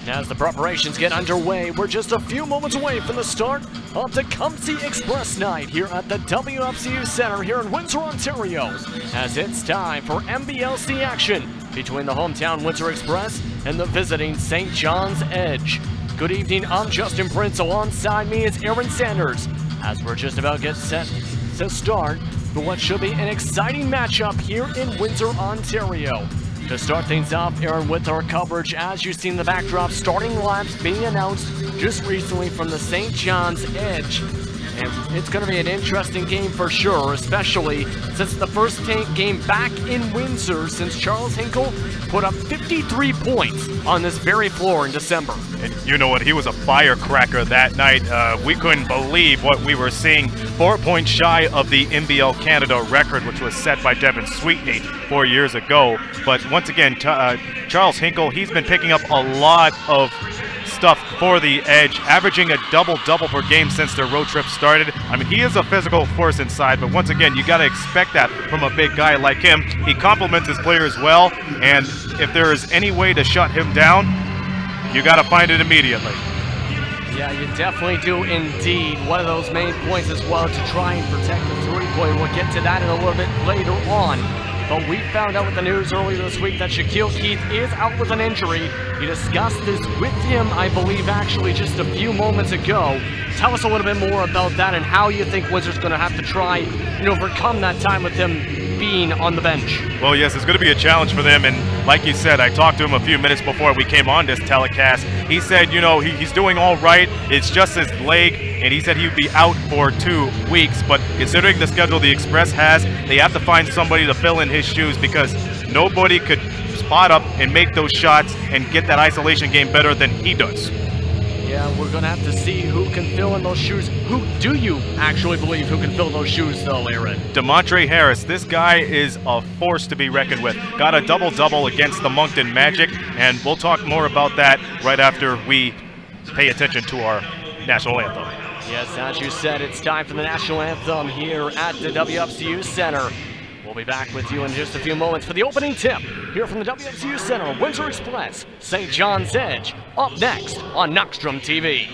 As the preparations get underway, we're just a few moments away from the start of the Tecumseh Express Night here at the WFCU Center here in Windsor, Ontario, as it's time for NBLC action between the hometown Windsor Express and the visiting St. John's Edge. Good evening, I'm Justin Prince. Alongside me is Aaron Sanders, as we're just about to get set to start for what should be an exciting matchup here in Windsor, Ontario. To start things off, Aaron, with our coverage, as you've seen the backdrop, starting laps being announced just recently from the St. John's Edge. And it's going to be an interesting game for sure, especially since the first game back in Windsor since Charles Hinkle put up 53 points on this very floor in December. And you know what? He was a firecracker that night. We couldn't believe what we were seeing. 4 points shy of the NBL Canada record, which was set by Devin Sweetney 4 years ago. But once again, Charles Hinkle, he's been picking up a lot of stuff for the Edge, averaging a double-double per game since their road trip started. I mean, he is a physical force inside, but once again, you got to expect that from a big guy like him. He complements his players well, and if there is any way to shut him down, you got to find it immediately. Yeah, you definitely do indeed. One of those main points as well to try and protect the three-point. We'll get to that in a little bit later on. But we found out with the news earlier this week that Shaquille Keith is out with an injury. We discussed this with him, I believe, actually just a few moments ago. Tell us a little bit more about that and how you think Windsor's going to have to try and overcome that time with him being on the bench. Well, yes, it's going to be a challenge for them, and like you said, I talked to him a few minutes before we came on this telecast. He said, you know, he's doing all right. It's just his leg, and he said he would be out for 2 weeks, but considering the schedule the Express has, they have to find somebody to fill in his shoes because nobody could spot up and make those shots and get that isolation game better than he does. Yeah, we're going to have to see who can fill in those shoes. Who do you actually believe who can fill those shoes, though, Aaron? DeMontre Harris, this guy is a force to be reckoned with. Got a double-double against the Moncton Magic, and we'll talk more about that right after we pay attention to our national anthem. Yes, as you said, it's time for the national anthem here at the WFCU Center. We'll be back with you in just a few moments for the opening tip here from the WFCU Center, Windsor Express, St. John's Edge, up next on Knoxstrom TV.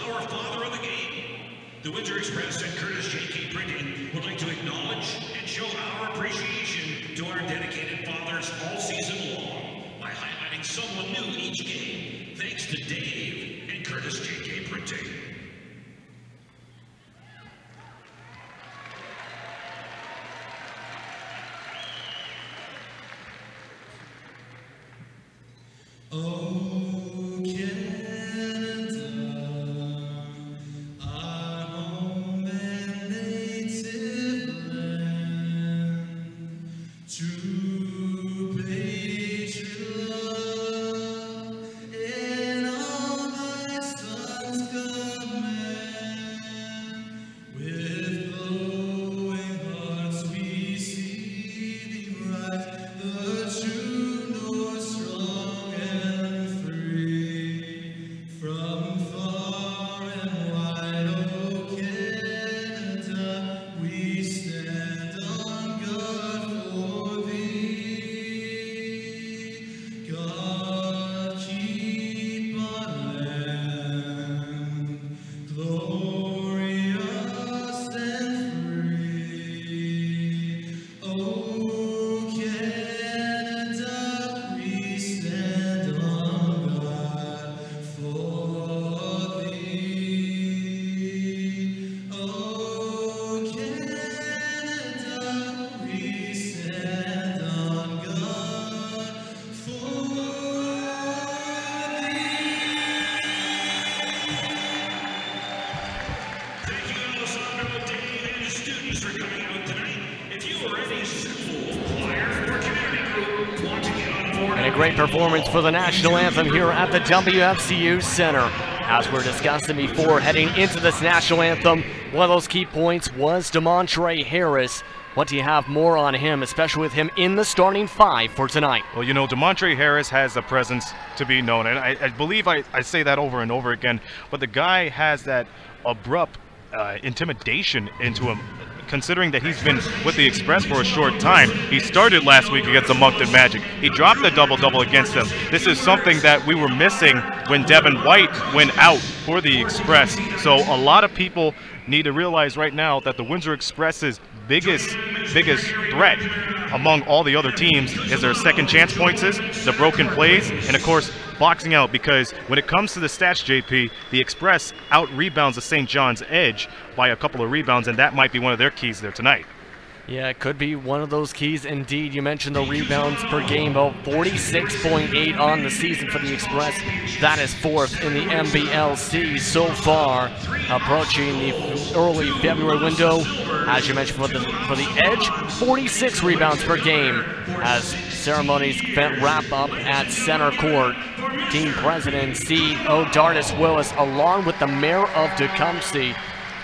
Our father of the game. The Windsor Express and Curtis J.K. Printing would like to acknowledge and show our appreciation to our dedicated fathers all season long by highlighting someone new each game, thanks to Dave and Curtis J.K. Printing. Great performance for the national anthem here at the WFCU Center. As we're discussing before heading into this national anthem, one of those key points was DeMontre Harris. What do you have more on him, especially with him in the starting 5 for tonight? Well, you know, DeMontre Harris has a presence to be known, and I believe I say that over and over again, but the guy has that abrupt intimidation into him, considering that he's been with the Express for a short time. He started last week against the Moncton Magic. He dropped the double-double against them. This is something that we were missing when Devin White went out for the Express. So a lot of people need to realize right now that the Windsor Express's biggest threat among all the other teams is their second chance points, the broken plays, and of course boxing out, because when it comes to the stats, JP, the Express out-rebounds the St. John's Edge by a couple of rebounds, and that might be one of their keys there tonight. Yeah, it could be one of those keys indeed. You mentioned the rebounds per game, about 46.8 on the season for the Express. That is 4th in the NBLC so far, approaching the early February window. As you mentioned, for the Edge, 46 rebounds per game as ceremonies wrap up at center court. Team President CEO Dardis Willis, along with the Mayor of Tecumseh,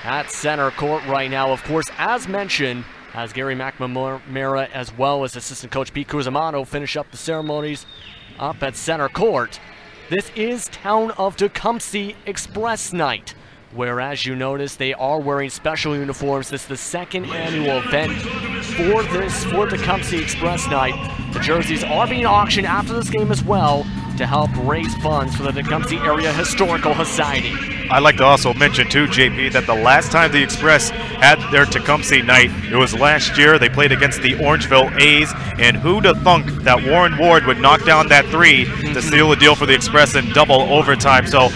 at center court right now. Of course, as mentioned, as Gary McNamara as well as assistant coach Pete Cruzamano finish up the ceremonies up at center court. This is Town of Tecumseh Express Night, where, as you notice, they are wearing special uniforms. This is the second annual event for Tecumseh Express Night. The jerseys are being auctioned after this game as well to help raise funds for the Tecumseh Area Historical Society. I'd like to also mention too, JP, that the last time the Express had their Tecumseh night, it was last year. They played against the Orangeville A's, and who'd have thunk that Warren Ward would knock down that 3 to seal the deal for the Express in double overtime. So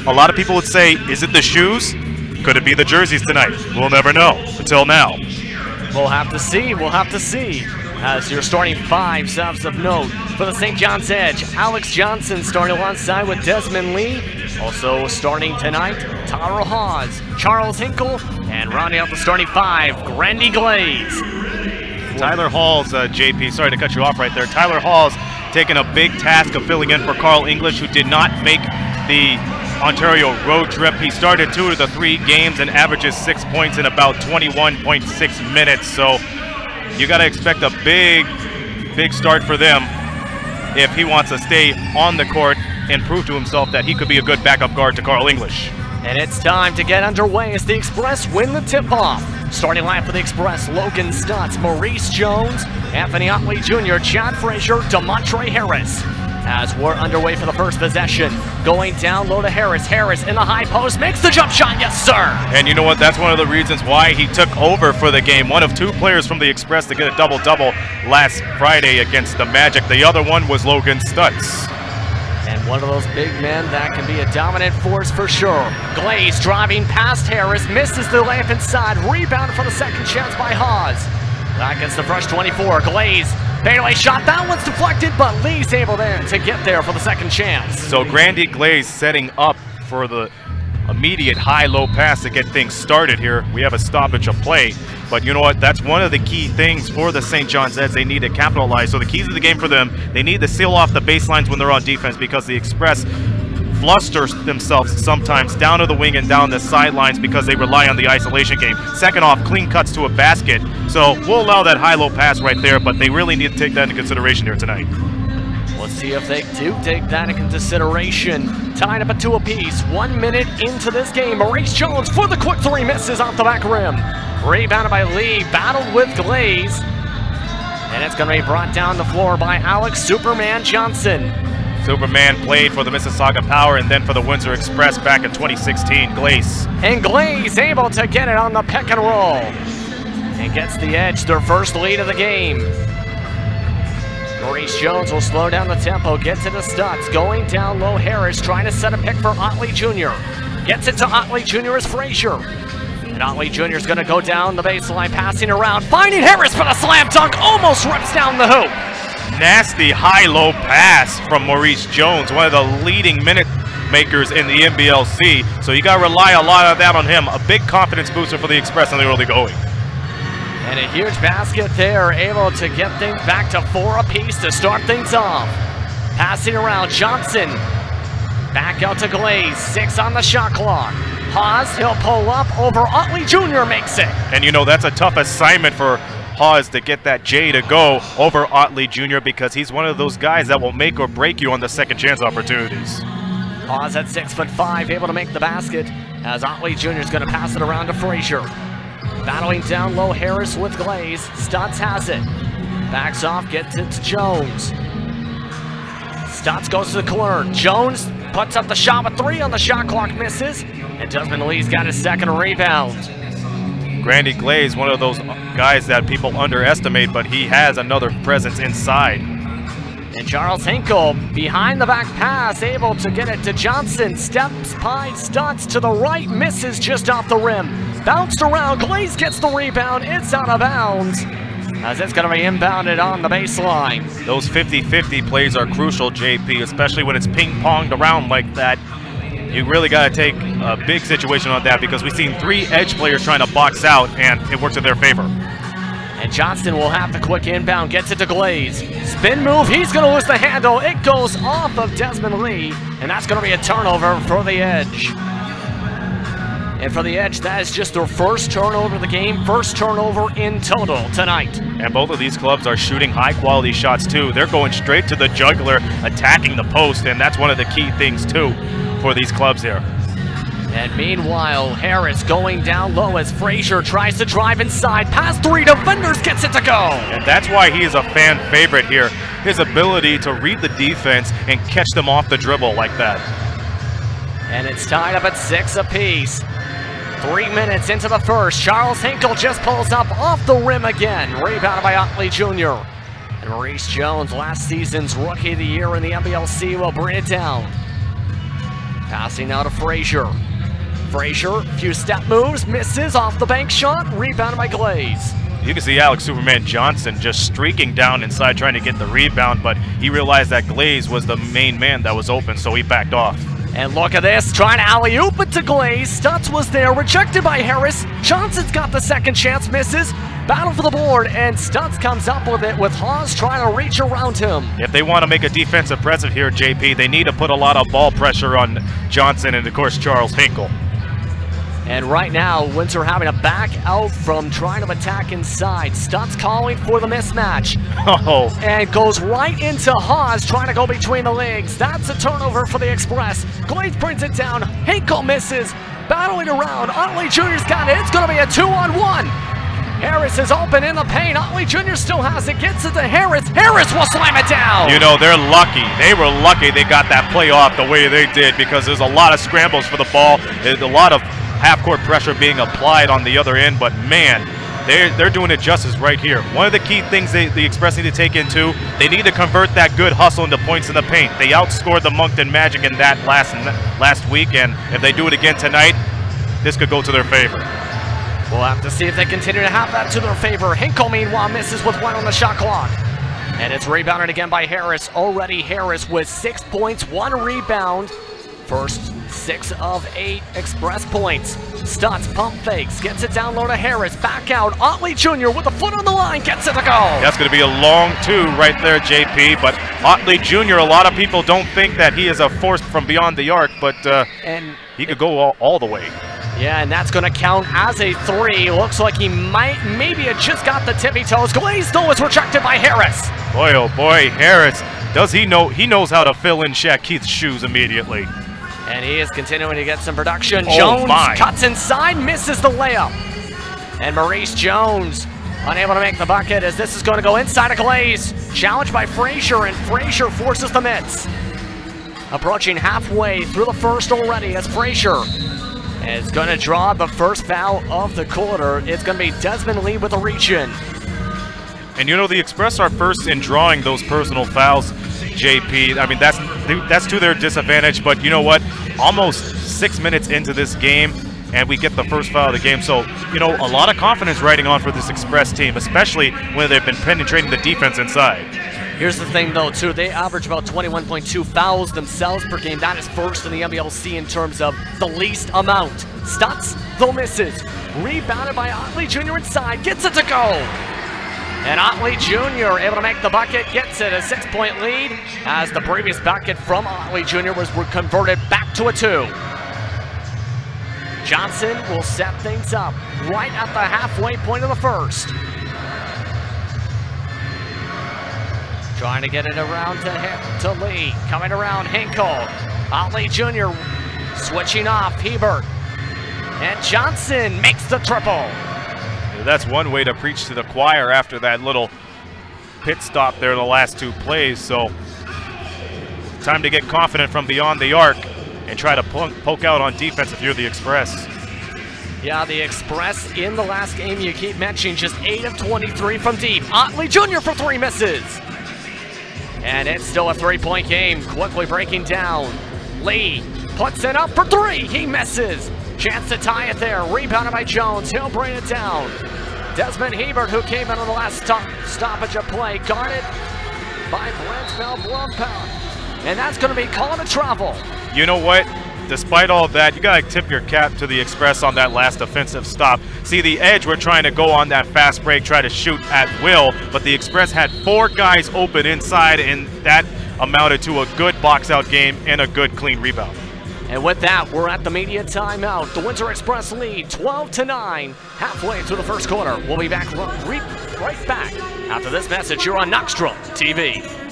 a lot of people would say, is it the shoes? Could it be the jerseys tonight? We'll never know until now. We'll have to see. We'll have to see. As your starting 5 subs of note for the St. John's Edge, Alex Johnson starting alongside with Desmond Lee. Also starting tonight, Tyler Hawes, Charles Hinkle, and rounding out the starting 5, Grandy Glaze. Tyler Halls, JP, sorry to cut you off right there. Tyler Halls taking a big task of filling in for Carl English, who did not make the Ontario road trip. He started 2 of the 3 games and averages 6 points in about 21.6 minutes. So you got to expect a big start for them if he wants to stay on the court and prove to himself that he could be a good backup guard to Carl English. And it's time to get underway as the Express win the tip-off. Starting line for the Express, Logan Stutz, Maurice Jones, Anthony Otley Jr., Chad Frazier, DeMontre Harris. As we're underway for the first possession, going down low to Harris. Harris in the high post, makes the jump shot, yes sir! And you know what, that's one of the reasons why he took over for the game. One of 2 players from the Express to get a double-double last Friday against the Magic. The other one was Logan Stutz. And one of those big men that can be a dominant force for sure. Glaze driving past Harris, misses the layup inside, rebounded for the second chance by Hawes. That gets the fresh 24, Glaze. Fadeaway shot, that one's deflected, but Lee's able to get there for the second chance. So Grandy Glaze setting up for the immediate high-low pass to get things started here. We have a stoppage of play, but you know what? That's one of the key things for the St. John's Eds. They need to capitalize. So the keys of the game for them, they need to seal off the baselines when they're on defense, because the Express fluster themselves sometimes down to the wing and down the sidelines because they rely on the isolation game. Second off, clean cuts to a basket. So we'll allow that high-low pass right there, but they really need to take that into consideration here tonight. Let's see if they do take that into consideration. Tied up at 2 apiece. 1 minute into this game. Maurice Jones for the quick 3, misses off the back rim. Rebounded by Lee, battled with Glaze. And it's going to be brought down the floor by Alex Superman Johnson. Superman played for the Mississauga Power and then for the Windsor Express back in 2016. Glaze. And Glaze able to get it on the pick and roll. And gets the Edge, their first lead of the game. Maurice Jones will slow down the tempo, gets it to Stutz, going down low. Harris trying to set a pick for Otley Jr. Gets it to Otley Jr. as Frazier. And Otley Jr. is going to go down the baseline, passing around, finding Harris for the slam dunk, almost rips down the hoop. Nasty high-low pass from Maurice Jones, one of the leading minute makers in the NBLC. So you got to rely a lot of that on him. A big confidence booster for the Express in the early going. And a huge basket there, able to get things back to 4 apiece to start things off. Passing around, Johnson. Back out to Glaze, 6 on the shot clock. Hawes, he'll pull up over Otley Jr. makes it. And you know, that's a tough assignment for Hawes to get that J to go over Otley Jr. because he's one of those guys that will make or break you on the second chance opportunities. Hawes at 6'5", able to make the basket as Otley Jr. is going to pass it around to Frazier. Battling down low Harris with Glaze. Stutz has it. Backs off, gets it to Jones. Stutz goes to the corner. Jones puts up the shot with 3 on the shot clock, misses. And Desmond Lee's got his second rebound. Grandy Glaze, one of those guys that people underestimate, but he has another presence inside. And Charles Hinkle, behind the back pass, able to get it to Johnson. Steps by Stutz to the right, misses just off the rim. Bounced around, Glaze gets the rebound, it's out of bounds. As it's going to be inbounded on the baseline. Those 50-50 plays are crucial, JP, especially when it's ping-ponged around like that. You really got to take a big situation on that because we've seen 3 edge players trying to box out, and it works in their favor. And Johnston will have the quick inbound, gets it to Glaze. Spin move, he's going to lose the handle. It goes off of Desmond Lee, and that's going to be a turnover for the Edge. And for the Edge, that is just their first turnover of the game, first turnover in total tonight. And both of these clubs are shooting high-quality shots, too. They're going straight to the jugular, attacking the post, and that's one of the key things, too, for these clubs here. And meanwhile, Harris going down low as Frazier tries to drive inside. Past 3 defenders, gets it to go. And that's why he is a fan favorite here. His ability to read the defense and catch them off the dribble like that. And it's tied up at 6 apiece. 3 minutes into the first. Charles Hinkle just pulls up off the rim again. Rebounded by Otley Jr. And Maurice Jones, last season's Rookie of the Year in the NBL, will bring it down. Passing now to Frazier. Frazier, few step moves, misses off the bank shot, rebounded by Glaze. You can see Alex Superman Johnson just streaking down inside trying to get the rebound, but he realized that Glaze was the main man that was open, so he backed off. And look at this, trying to alley-oop it to Glaze. Stutz was there, rejected by Harris. Johnson's got the second chance, misses. Battle for the board, and Stutz comes up with it with Hawes trying to reach around him. If they want to make a defensive presence here, JP, they need to put a lot of ball pressure on Johnson and, of course, Charles Hinkle. And right now, Windsor having to back out from trying to attack inside. Stutz calling for the mismatch. Oh. And goes right into Hawes, trying to go between the legs. That's a turnover for the Express. Glaze brings it down. Hinkle misses. Battling around. Otley Jr.'s got it. It's going to be a 2-on-1. Harris is open in the paint. Otley Jr. still has it. Gets it to Harris. Harris will slam it down. You know, they're lucky. They were lucky they got that play off the way they did because there's a lot of scrambles for the ball. There's a lot of half-court pressure being applied on the other end, but man, they're doing it justice right here. One of the key things the Express need to take into, they need to convert that good hustle into points in the paint. They outscored the Moncton Magic in that last week, and if they do it again tonight, this could go to their favor. We'll have to see if they continue to have that to their favor. Hinkle, meanwhile, misses with 1 on the shot clock. And it's rebounded again by Harris. Already Harris with 6 points, 1 rebound. First 6 of 8 Express points. Stutz pump fakes, gets it down low to Harris. Back out, Otley Jr. with a foot on the line, gets it to go. That's going to be a long 2 right there, JP. But Otley Jr., a lot of people don't think that he is a force from beyond the arc, but he could go all the way. Yeah, and that's going to count as a 3. Looks like he maybe had just got the tippy toes. Glaze, though, is rejected by Harris. Boy, oh boy, Harris, does he know? He knows how to fill in Shaq Keith's shoes immediately. And he is continuing to get some production. Oh, Jones my. cuts inside, misses the layup. And Maurice Jones unable to make the bucket as this is going to go inside of Glaze. Challenged by Frazier, and Frazier forces the miss. Approaching halfway through the first already as Frazier is going to draw the first foul of the quarter. It's going to be Desmond Lee with a reach-in. And you know, the Express are first in drawing those personal fouls, JP. I mean, that's to their disadvantage, but you know what? Almost 6 minutes into this game, and we get the first foul of the game. So, you know, a lot of confidence riding on for this Express team, especially when they've been penetrating the defense inside. Here's the thing, though, too. They average about 21.2 fouls themselves per game. That is first in the NBLC in terms of the least amount. Stutz, though, misses. Rebounded by Otley Jr. inside. Gets it to go. And Otley Jr. able to make the bucket. Gets it a 6-point lead as the previous bucket from Otley Jr. was converted back to a 2. Johnson will set things up right at the halfway point of the first. Trying to get it around to Lee. Coming around, Hinkle. Otley Jr. switching off, Hebert. And Johnson makes the triple. That's one way to preach to the choir after that little pit stop there in the last two plays. So time to get confident from beyond the arc and try to poke out on defense if you're the Express. Yeah, the Express in the last game you keep mentioning, just 8 of 23 from deep. Otley Jr. for 3 misses. And it's still a 3-point game, quickly breaking down. Lee puts it up for 3, he misses. Chance to tie it there, rebounded by Jones, he'll bring it down. Desmond Hebert, who came in on the last stoppage of play, got it by Blumpound. And that's going to be called a travel. You know what? Despite all that, you got to tip your cap to the Express on that last offensive stop. See, the Edge were trying to go on that fast break, try to shoot at will, but the Express had 4 guys open inside, and that amounted to a good box-out game and a good clean rebound. And with that, we're at the media timeout. The Windsor Express lead 12-9, halfway through the first quarter. We'll be back right back after this message here on Knoxdrum TV.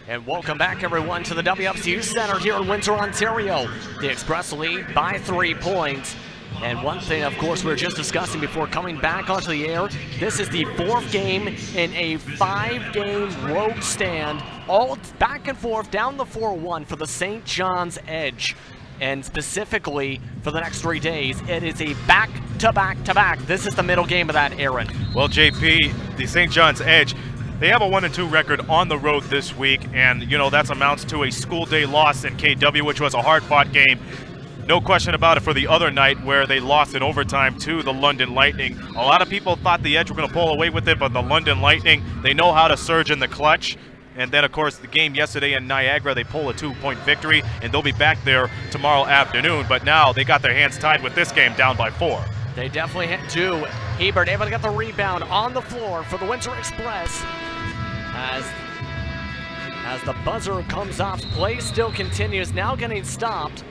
And welcome back, everyone, to the WFCU Center here in Windsor, Ontario. The Express lead by 3 points. And one thing, of course, we were just discussing before coming back onto the air, this is the 4th game in a 5-game road stand, all back and forth down the 4-1 for the St. John's Edge. And specifically for the next 3 days, it is a back-to-back-to-back. This is the middle game of that, Aaron. Well, JP, the St. John's Edge, they have a 1-2 record on the road this week, and, you know, that amounts to a school day loss in KW, which was a hard-fought game. No question about it for the other night where they lost in overtime to the London Lightning. A lot of people thought the Edge were going to pull away with it, but the London Lightning, they know how to surge in the clutch. And then, of course, the game yesterday in Niagara, they pull a 2-point victory, and they'll be back there tomorrow afternoon. But now they got their hands tied with this game down by 4. They definitely hit 2. Hebert able to get the rebound on the floor for the Windsor Express. As the buzzer comes off, play still continues, now getting stopped.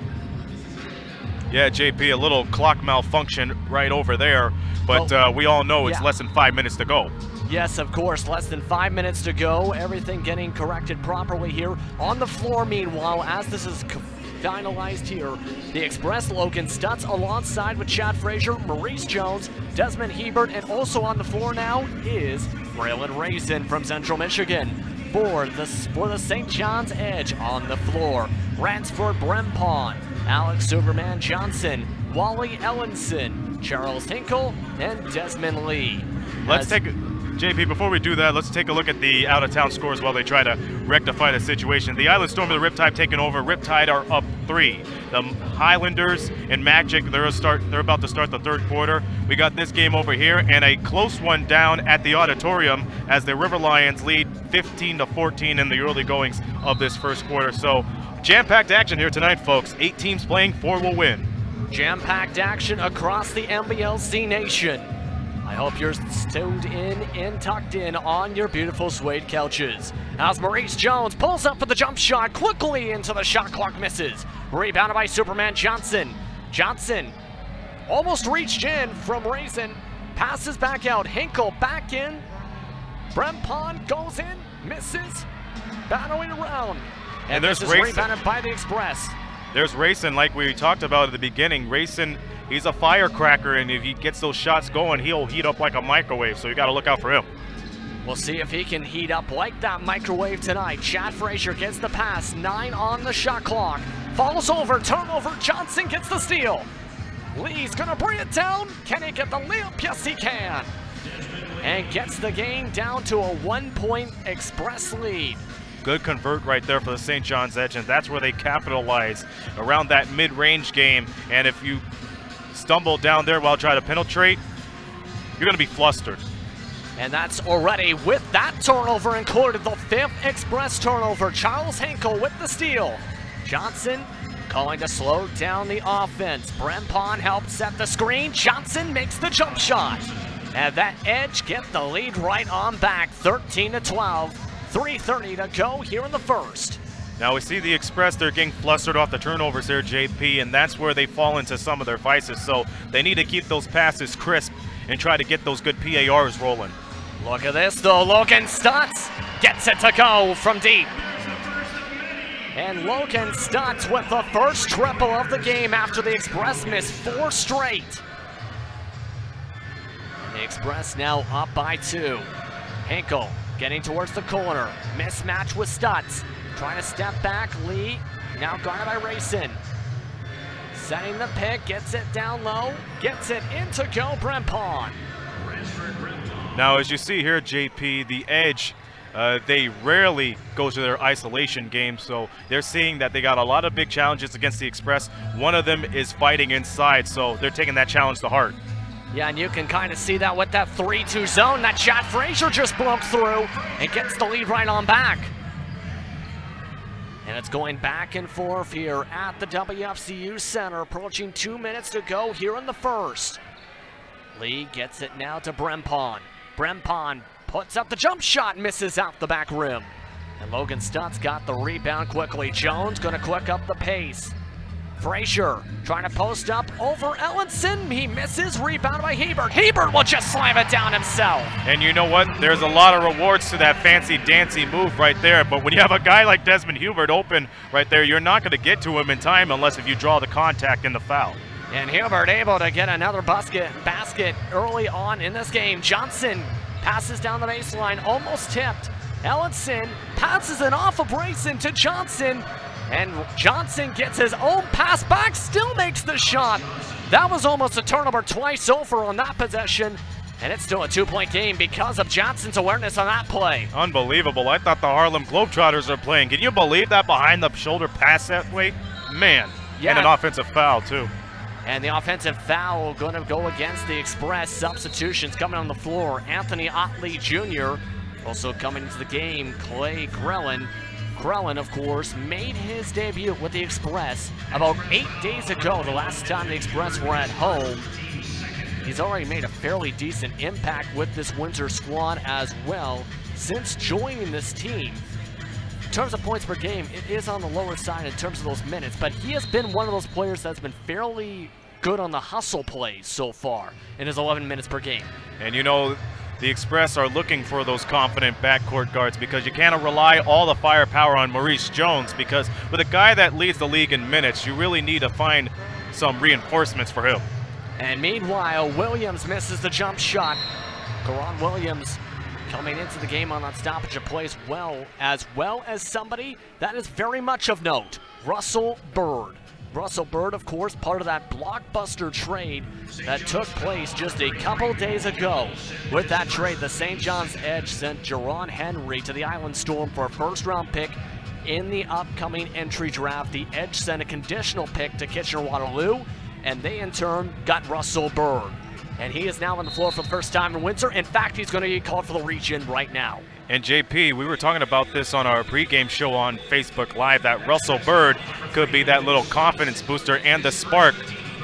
Yeah, JP, a little clock malfunction right over there, but we all know it's less than 5 minutes to go. Yes, of course, less than 5 minutes to go. Everything getting corrected properly here. On the floor, meanwhile, as this is finalized here, the Express, Logan Stutz alongside with Chad Frazier, Maurice Jones, Desmond Hebert, and also on the floor now is Braylon Raisin from Central Michigan. For the St. John's Edge on the floor, Ransford Brempon, Alex Superman Johnson, Wally Ellenson, Charles Hinkle, and Desmond Lee. JP, before we do that, let's take a look at the out-of-town scores while they try to rectify the situation. The Island Storm and the Riptide taking over. Riptide are up 3. The Highlanders and Magic, they're about to start the 3rd quarter. We got this game over here and a close one down at the Auditorium as the River Lions lead 15-14 in the early goings of this 1st quarter. So jam-packed action here tonight, folks. 8 teams playing, 4 will win. Jam-packed action across the NBLC Nation. I hope you're tuned in and tucked in on your beautiful suede couches. As Maurice Jones pulls up for the jump shot, quickly into the shot clock, misses. Rebounded by Superman Johnson. Johnson almost reached in from Raisin, passes back out. Hinkle back in. Brempon goes in, misses, battling around. And this is rebounded by the Express. There's Raisin, like we talked about at the beginning. Raisin, he's a firecracker, and if he gets those shots going, he'll heat up like a microwave, so you got to look out for him. We'll see if he can heat up like that microwave tonight. Chad Frazier gets the pass, 9 on the shot clock. Falls over, turnover, Johnson gets the steal. Lee's gonna bring it down. Can he get the layup? Yes, he can. And gets the game down to a 1-point Express lead. Good convert right there for the St. John's Edge, and that's where they capitalize around that mid-range game. And if you stumble down there while trying to penetrate, you're going to be flustered. And that's already, with that turnover included, the 5th Express turnover. Charles Henkel with the steal. Johnson calling to slow down the offense. Brempon helps set the screen. Johnson makes the jump shot. And that Edge get the lead right on back, 13-12. 3:30 to go here in the first. Now we see the Express, they're getting flustered off the turnovers there, JP, and that's where they fall into some of their vices. So they need to keep those passes crisp and try to get those good PARs rolling. Look at this though, Logan Stutz gets it to go from deep. And Logan Stutz with the first triple of the game after the Express missed 4 straight. And the Express now up by 2. Henkel getting towards the corner. Mismatch with Stutz. Trying to step back. Lee now guarded by Rayson. Setting the pick. Gets it down low. Gets it in to go Brempon. Now as you see here, JP, the Edge, they rarely go to their isolation game, so they're seeing that they got a lot of big challenges against the Express. One of them is fighting inside, so they're taking that challenge to heart. Yeah, and you can kind of see that with that 3-2 zone. That shot Frazier just broke through and gets the lead right on back. And it's going back and forth here at the WFCU Center, approaching 2 minutes to go here in the first. Lee gets it now to Brempon. Brempon puts up the jump shot, misses out the back rim. And Logan Stutz got the rebound quickly. Jones gonna quick up the pace. Frazier trying to post up over Ellenson. He misses, rebound by Hebert. Hebert will just slam it down himself. And you know what? There's a lot of rewards to that fancy dancy move right there. But when you have a guy like Desmond Hubert open right there, you're not going to get to him in time unless if you draw the contact and the foul. And Hubert able to get another basket early on in this game. Johnson passes down the baseline, almost tipped. Ellenson passes it off of Brayson to Johnson. And Johnson gets his own pass back, still makes the shot. That was almost a turnover twice over on that possession. And it's still a 2-point game because of Johnson's awareness on that play. Unbelievable. I thought the Harlem Globetrotters are playing. Can you believe that behind the shoulder pass that way? Man, yeah. And an offensive foul too. And the offensive foul going to go against the Express. Substitutions coming on the floor. Anthony Otley Jr. also coming into the game, Clay Grellin. Grellin, of course, made his debut with the Express about 8 days ago, the last time the Express were at home. He's already made a fairly decent impact with this Windsor squad as well since joining this team. In terms of points per game, it is on the lower side in terms of those minutes, but he has been one of those players that's been fairly good on the hustle plays so far in his 11 minutes per game. And you know, the Express are looking for those confident backcourt guards because you can't rely all the firepower on Maurice Jones, because with a guy that leads the league in minutes, you really need to find some reinforcements for him. And meanwhile, Williams misses the jump shot. Karan Williams coming into the game on that stoppage of play as well as somebody that is very much of note, Russell Bird. Russell Bird, of course, part of that blockbuster trade that took place just a couple days ago. With that trade, the St. John's Edge sent Jerron Henry to the Island Storm for a first-round pick in the upcoming entry draft. The Edge sent a conditional pick to Kitchener-Waterloo, and they in turn got Russell Bird. And he is now on the floor for the first time in Windsor. In fact, he's going to get called for the region right now. And JP, we were talking about this on our pregame show on Facebook Live, that Russell Bird could be that little confidence booster and the spark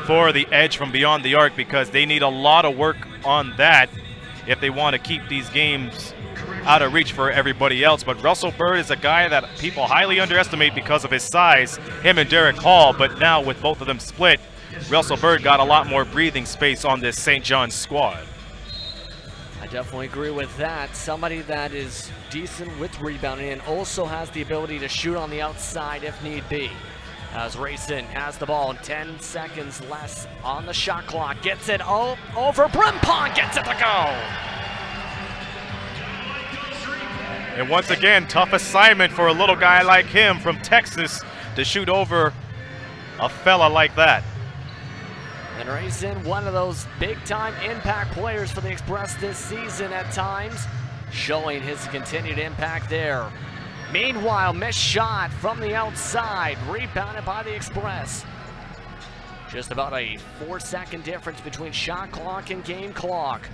for the Edge from beyond the arc, because they need a lot of work on that if they want to keep these games out of reach for everybody else. But Russell Bird is a guy that people highly underestimate because of his size, him and Derek Hall, but now with both of them split, Russell Bird got a lot more breathing space on this St. John's squad. I definitely agree with that. Somebody that is decent with rebounding and also has the ability to shoot on the outside if need be. As Rayson has the ball, 10 seconds less on the shot clock. Gets it over Brempon, gets it to go. And once again, tough assignment for a little guy like him from Texas to shoot over a fella like that. And Rayson, one of those big-time impact players for the Express this season at times, showing his continued impact there. Meanwhile, missed shot from the outside, rebounded by the Express. Just about a 4-second difference between shot clock and game clock,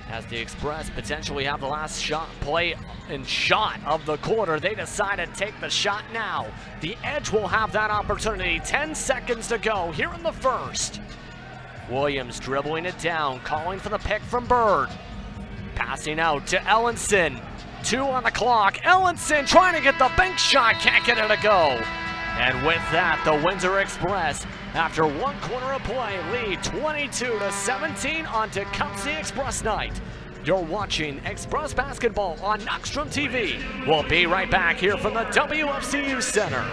as the Express potentially have the last play and shot of the quarter. They decide to take the shot now. The Edge will have that opportunity. 10 seconds to go here in the first. Williams dribbling it down, calling for the pick from Bird. Passing out to Ellenson. 2 on the clock. Ellenson trying to get the bank shot, can't get it to go. And with that, the Windsor Express, after 1 quarter of play, lead 22-17 on Tecumseh Express night. You're watching Express Basketball on Knoxstrom TV. We'll be right back here from the WFCU Center.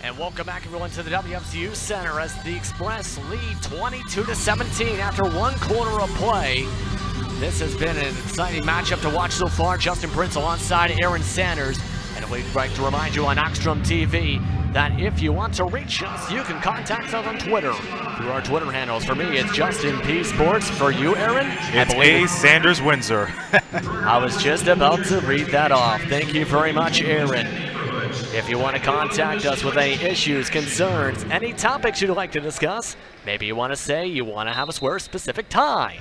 And welcome back, everyone, to the WFCU Center as the Express lead 22-17 after 1 quarter of play. This has been an exciting matchup to watch so far. Justin Prince alongside Aaron Sanders. And we'd like to remind you on Knoxstrom TV that if you want to reach us, you can contact us on Twitter through our Twitter handles. For me, it's Justin P Sports. For you, Aaron? It's A. Sanders Windsor. I was just about to read that off. Thank you very much, Aaron. If you want to contact us with any issues, concerns, any topics you'd like to discuss, maybe you want to say you want to have us wear a specific tie,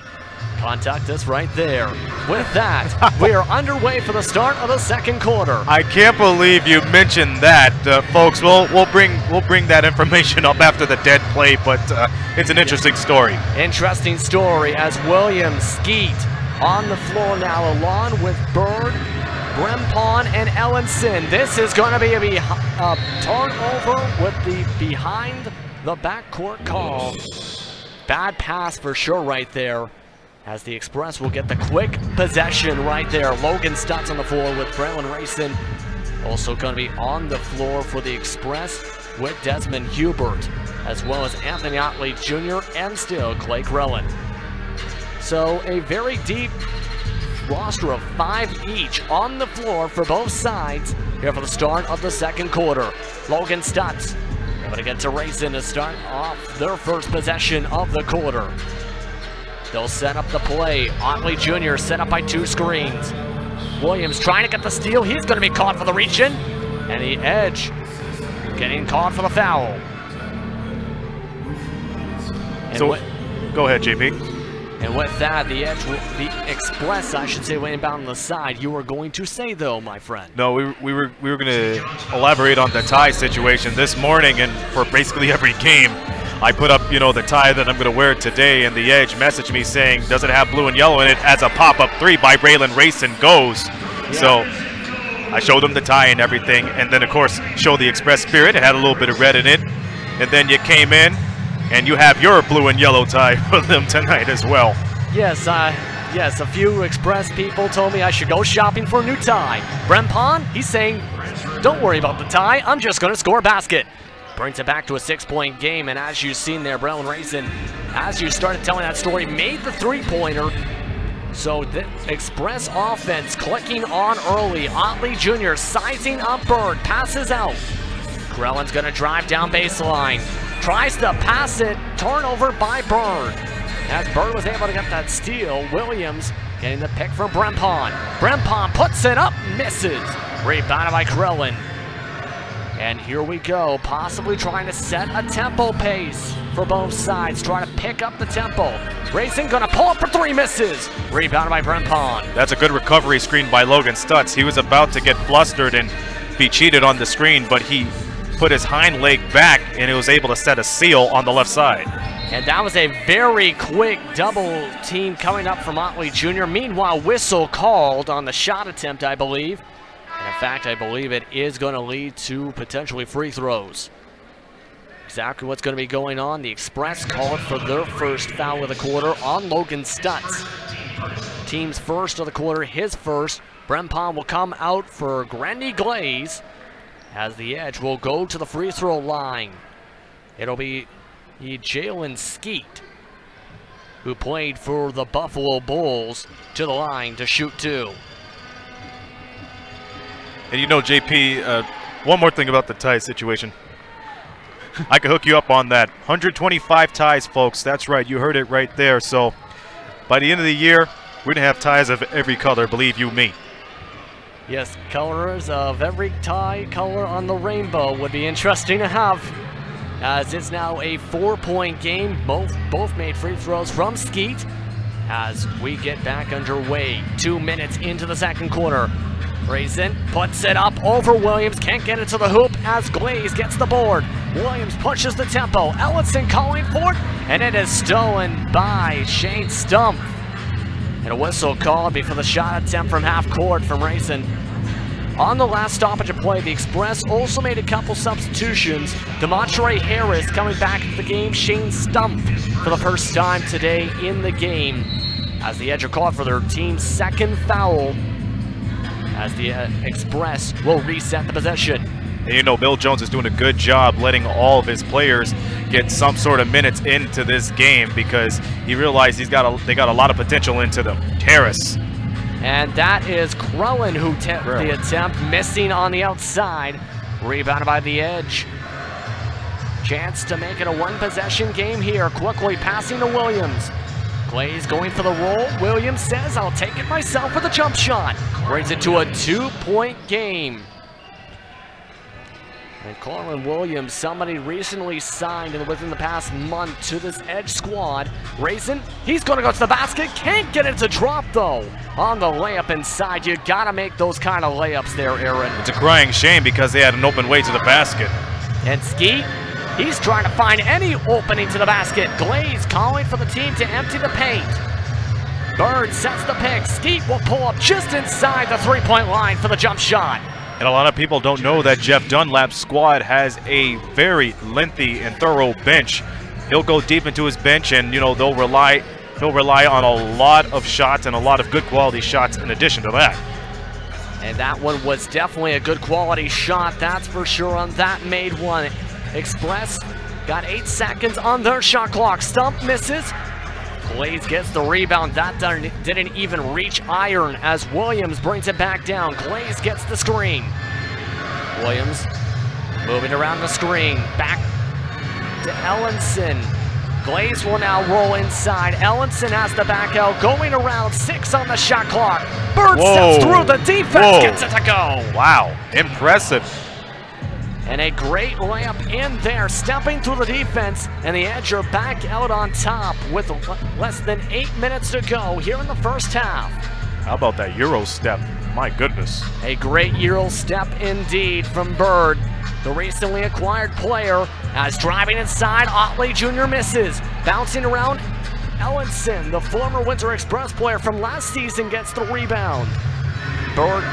contact us right there. With that, we are underway for the start of the second quarter. I can't believe you mentioned that, folks. We'll bring that information up after the dead play, but it's an interesting story. Interesting story as Williams Skeet on the floor now along with Bird, Brempon, and Ellenson. This is going to be a turnover with the behind the backcourt call. Bad pass for sure right there, as the Express will get the quick possession right there. Logan Stutz on the floor with Braylon Rayson. Also going to be on the floor for the Express with Desmond Hubert, as well as Anthony Otley Jr. and still Clay Krellen. So a very deep roster of 5 each on the floor for both sides here for the start of the second quarter. Logan Stutz able to get to Rayson to start off their first possession of the quarter. They'll set up the play. Otley Jr. set up by 2 screens. Williams trying to get the steal. He's going to be caught for the reach-in. And the Edge getting caught for the foul. And so, go ahead, JP. And with that, the Express, I should say, way inbound on the side. You were going to say, though, my friend. No, we were going to elaborate on the tie situation this morning, and for basically every game, I put up, the tie that I'm going to wear today, and the Edge messaged me saying, does it have blue and yellow in it? As a pop-up 3 by Braylon Rayson goes. Yeah. So I showed them the tie and everything, and then, of course, show the Express spirit. It had a little bit of red in it, and then you came in, and you have your blue and yellow tie for them tonight as well. Yes, yes, a few Express people told me I should go shopping for a new tie. Brempon, he's saying, don't worry about the tie, I'm just going to score a basket. Brings it back to a 6-point game, and as you've seen there, Braylon Rayson, as you started telling that story, made the 3-pointer. So the Express offense clicking on early. Otley Jr. sizing up Bird, passes out. Krellen's going to drive down baseline. Tries to pass it, turnover by Bird. as Bird was able to get that steal. Williams getting the pick from Brempon. Brempon puts it up, misses. Rebounded by Krellin. And here we go, possibly trying to set a tempo pace for both sides, trying to pick up the tempo. Grayson gonna pull up for three, misses. Rebounded by Brempon. That's a good recovery screen by Logan Stutz. He was about to get flustered and be cheated on the screen, but he put his hind leg back and it was able to set a seal on the left side. And that was a very quick double team coming up from Otley Jr. Meanwhile, whistle called on the shot attempt, I believe. And in fact, I believe it is going to lead to potentially free throws. Exactly what's going to be going on. The Express call it for their first foul of the quarter on Logan Stutz. Team's first of the quarter, his first. Brempon will come out for Grandy Glaze as the Edge will go to the free throw line. It'll be Jalen Skeet, who played for the Buffalo Bulls, to the line to shoot two. And you know, JP, one more thing about the tie situation. I could hook you up on that. 125 ties, folks. That's right. You heard it right there. So by the end of the year, we're going to have ties of every color, believe you me. Yes, colors of every tie color on the rainbow would be interesting to have, as it's now a 4-point game. Both made free throws from Skeet as we get back underway. 2 minutes into the second quarter. Grayson puts it up over Williams, can't get it to the hoop as Glaze gets the board. Williams pushes the tempo, Ellison calling for it, and it is stolen by Shane Stump. And a whistle called before the shot attempt from half court from Grayson. On the last stoppage of play, the Express also made a couple substitutions. DeMontre Harris coming back into the game, Shane Stump for the first time today in the game, as the Edge are called for their team's second foul, as the Express will reset the possession. And you know, Bill Jones is doing a good job letting all of his players get some sort of minutes into this game because he realized they got a lot of potential into them. Harris. And that is Krellin who the attempt, missing on the outside. Rebounded by the Edge. Chance to make it a one-possession game here. Quickly passing to Williams. Glaze going for the roll. Williams says, I'll take it myself with a jump shot. Brings it to a 2-point game. And Colin Williams, somebody recently signed within the past month to this Edge squad. Grayson, he's going to go to the basket. Can't get it to drop, though. On the layup inside, you got to make those kind of layups there, Aaron. It's a crying shame because they had an open way to the basket. And Skeet, he's trying to find any opening to the basket. Glaze calling for the team to empty the paint. Bird sets the pick. Skeet will pull up just inside the three-point line for the jump shot. And a lot of people don't know that Jeff Dunlap's squad has a very lengthy and thorough bench. He'll go deep into his bench, and you know they'll rely on a lot of shots and a lot of good quality shots in addition to that. And that one was definitely a good quality shot, that's for sure, on that made one. Express got 8 seconds on their shot clock. Stump misses. Glaze gets the rebound. That didn't even reach iron as Williams brings it back down. Glaze gets the screen. Williams moving around the screen. Back to Ellison. Glaze will now roll inside. Ellison has the back out. Going around, 6 on the shot clock. Bird steps through the defense, gets it to go. Wow, impressive. And a great layup in there, stepping through the defense, and the Edge are back out on top with less than 8 minutes to go here in the first half. How about that Euro step? My goodness. A great Euro step indeed from Bird, the recently acquired player, as driving inside, Otley Jr. misses. Bouncing around, Ellison, the former Windsor Express player from last season, gets the rebound. Bird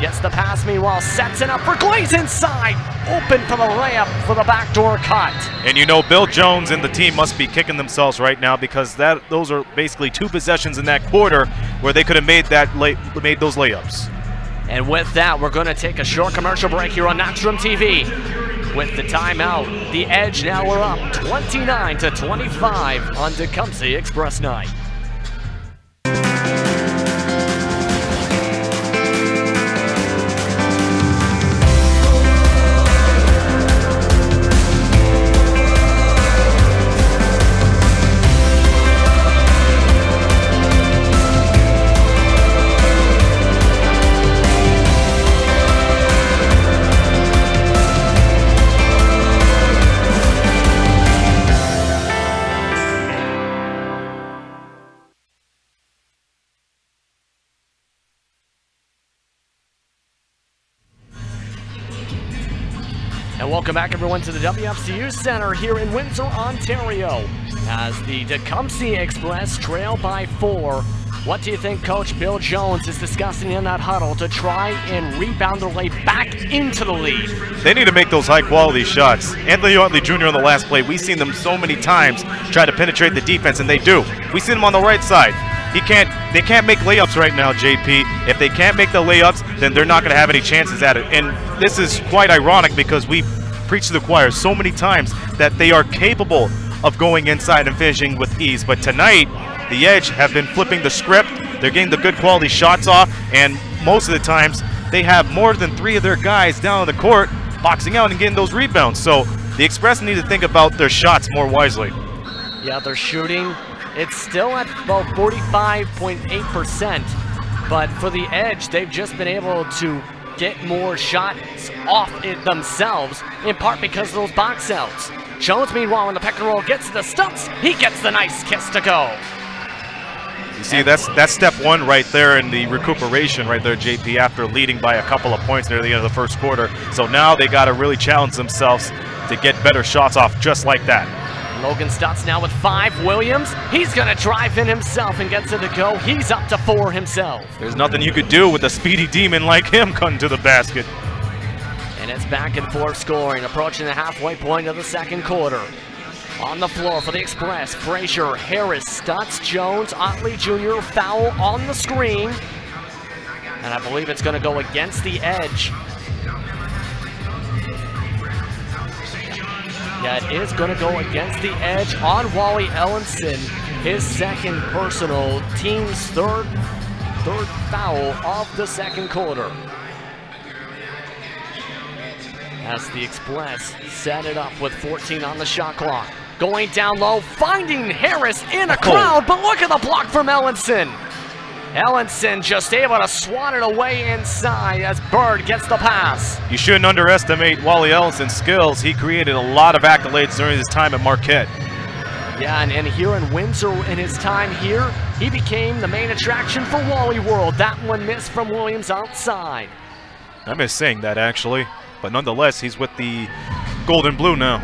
gets the pass, meanwhile sets it up for Glaze inside. Open for the layup for the backdoor cut. And you know Bill Jones and the team must be kicking themselves right now because those are basically 2 possessions in that quarter where they could have made those layups. And with that, we're going to take a short commercial break here on Knoxstrom TV. With the timeout, the Edge now are up 29-25 on Tecumseh Express Night. Welcome back, everyone, to the WFCU Center here in Windsor, Ontario, as the Tecumseh Express trail by 4. What do you think Coach Bill Jones is discussing in that huddle to try and rebound their way back into the lead? They need to make those high-quality shots. Anthony Utley Jr. on the last play, we've seen them so many times try to penetrate the defense, and they do. We see them on the right side. They can't make layups right now, JP. If they can't make the layups, then they're not going to have any chances at it. And this is quite ironic because we preach to the choir so many times that they are capable of going inside and finishing with ease. But tonight, the Edge have been flipping the script. They're getting the good quality shots off, and most of the times they have more than 3 of their guys down on the court boxing out and getting those rebounds. So the Express need to think about their shots more wisely. Yeah, they're shooting. It's still at about 45.8%, but for the Edge, they've just been able to get more shots off it themselves, in part because of those box outs. Jones, meanwhile, when the pick and roll gets to the stumps, he gets the nice kiss to go. You see, that's step 1 right there in the recuperation right there, JP, after leading by a couple of points near the end of the first quarter. So now they got to really challenge themselves to get better shots off just like that. Logan Stutz now with 5. Williams, he's going to drive in himself and gets it to go. He's up to 4 himself. There's nothing you could do with a speedy demon like him cutting to the basket. And it's back and forth scoring, approaching the halfway point of the second quarter. On the floor for the Express, Frazier, Harris, Stutz, Jones, Utley Jr. foul on the screen. And I believe it's going to go against the Edge. Yeah, it is going to go against the Edge on Wally Ellenson. His second personal, team's third foul of the second quarter. As the Express set it up with 14 on the shot clock. Going down low, finding Harris in a crowd, but look at the block from Ellenson. Ellenson just able to swat it away inside as Bird gets the pass. You shouldn't underestimate Wally Ellenson's skills. He created a lot of accolades during his time at Marquette. Yeah, and here in Windsor, in his time here, he became the main attraction for Wally World. That one missed from Williams outside. I miss saying that, actually. But nonetheless, he's with the gold and blue now.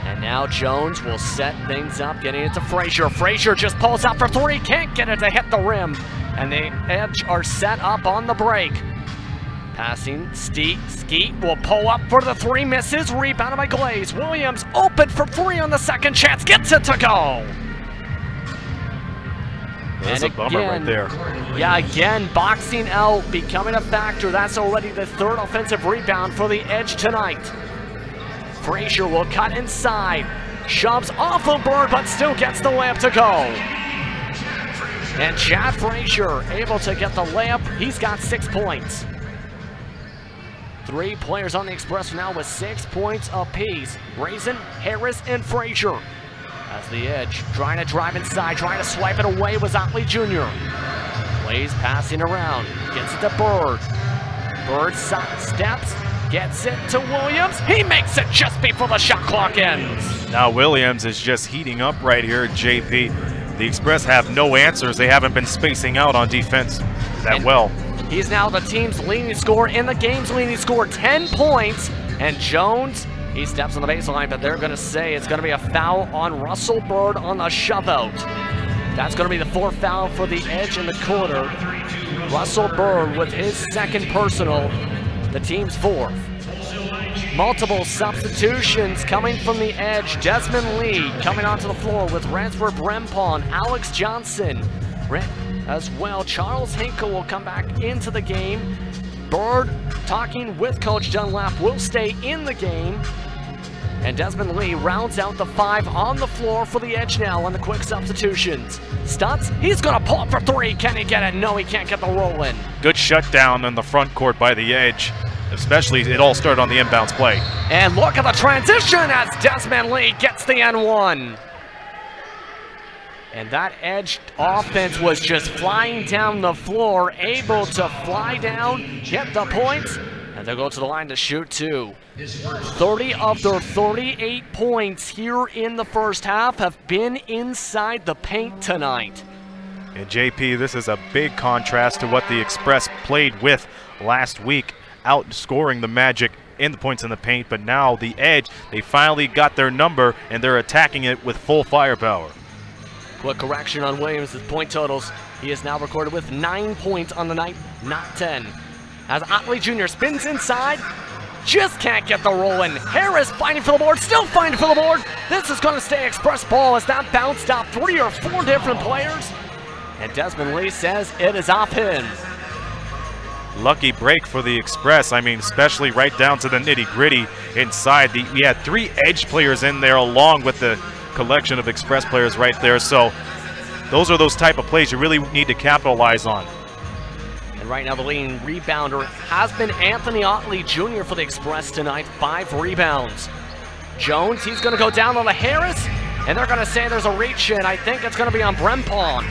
And now Jones will set things up, getting it to Frazier. Frazier just pulls out for 3, can't get it to hit the rim. And the Edge are set up on the break. Passing, Skeet will pull up for the 3, misses, rebounded by Glaze. Williams open for 3 on the second chance, gets it to go. That's a bummer right there. Yeah, again, boxing out, becoming a factor. That's already the 3rd offensive rebound for the Edge tonight. Frazier will cut inside, shoves off of Bird, but still gets the layup to go. And Chad Frazier able to get the layup. He's got 6 points. 3 players on the Express now with 6 points apiece. Raisin, Harris, and Frazier. As the Edge trying to drive inside, trying to swipe it away was Utley Jr. Glaze passing around, gets it to Bird. Bird steps, gets it to Williams. He makes it just before the shot clock ends. Now Williams is just heating up right here, JP. The Express have no answers. They haven't been spacing out on defense that well. He's now the team's leading scorer in the game's leading scorer, 10 points. And Jones, he steps on the baseline, but they're going to say it's going to be a foul on Russell Bird on the shove out. That's going to be the 4th foul for the Edge in the quarter. Russell Bird with his 2nd personal, the team's 4th. Multiple substitutions coming from the Edge. Desmond Lee coming onto the floor with Ransford Brempon, Alex Johnson as well. Charles Hinkle will come back into the game. Bird, talking with Coach Dunlap, will stay in the game. And Desmond Lee rounds out the 5 on the floor for the Edge now on the quick substitutions. Stutz, he's going to pull up for 3. Can he get it? No, he can't get the roll in. Good shutdown in the front court by the Edge. Especially, it all started on the inbounds play. And look at the transition as Desmond Lee gets the N1. And that Edge offense was just flying down the floor, able to fly down, get the points, and they'll go to the line to shoot 2. 30 of their 38 points here in the first half have been inside the paint tonight. And JP, this is a big contrast to what the Express played with last week, outscoring the Magic in the points in the paint, but now the Edge, they finally got their number, and they're attacking it with full firepower. Quick correction on Williams' point totals. He is now recorded with 9 points on the night, not 10. As Otley Jr. spins inside, just can't get the roll in. Harris fighting for the board, still fighting for the board. This is going to stay Express ball as that bounced off 3 or 4 different players. And Desmond Lee says it is off him. Lucky break for the Express. I mean, especially right down to the nitty-gritty inside. We had 3 Edge players in there along with the collection of Express players right there. So those are those type of plays you really need to capitalize on. And right now the leading rebounder has been Anthony Otley Jr. for the Express tonight. 5 rebounds. Jones, he's going to go down on the Harris, and they're going to say there's a reach in. I think it's going to be on Brempon.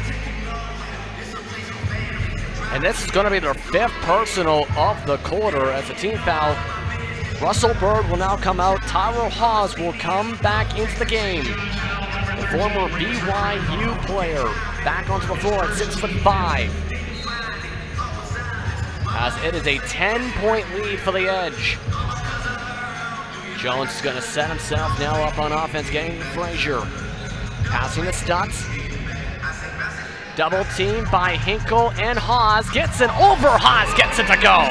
And this is going to be their 5th personal of the quarter as a team foul. Russell Bird will now come out. Tyro Hawes will come back into the game. The former BYU player back onto the floor at 6'5". As it is a 10-point lead for the Edge. Jones is going to set himself now up on offense, getting to Frazier. Passing to Stutz. Double team by Hinkle, and Hawes gets it over. Hawes gets it to go.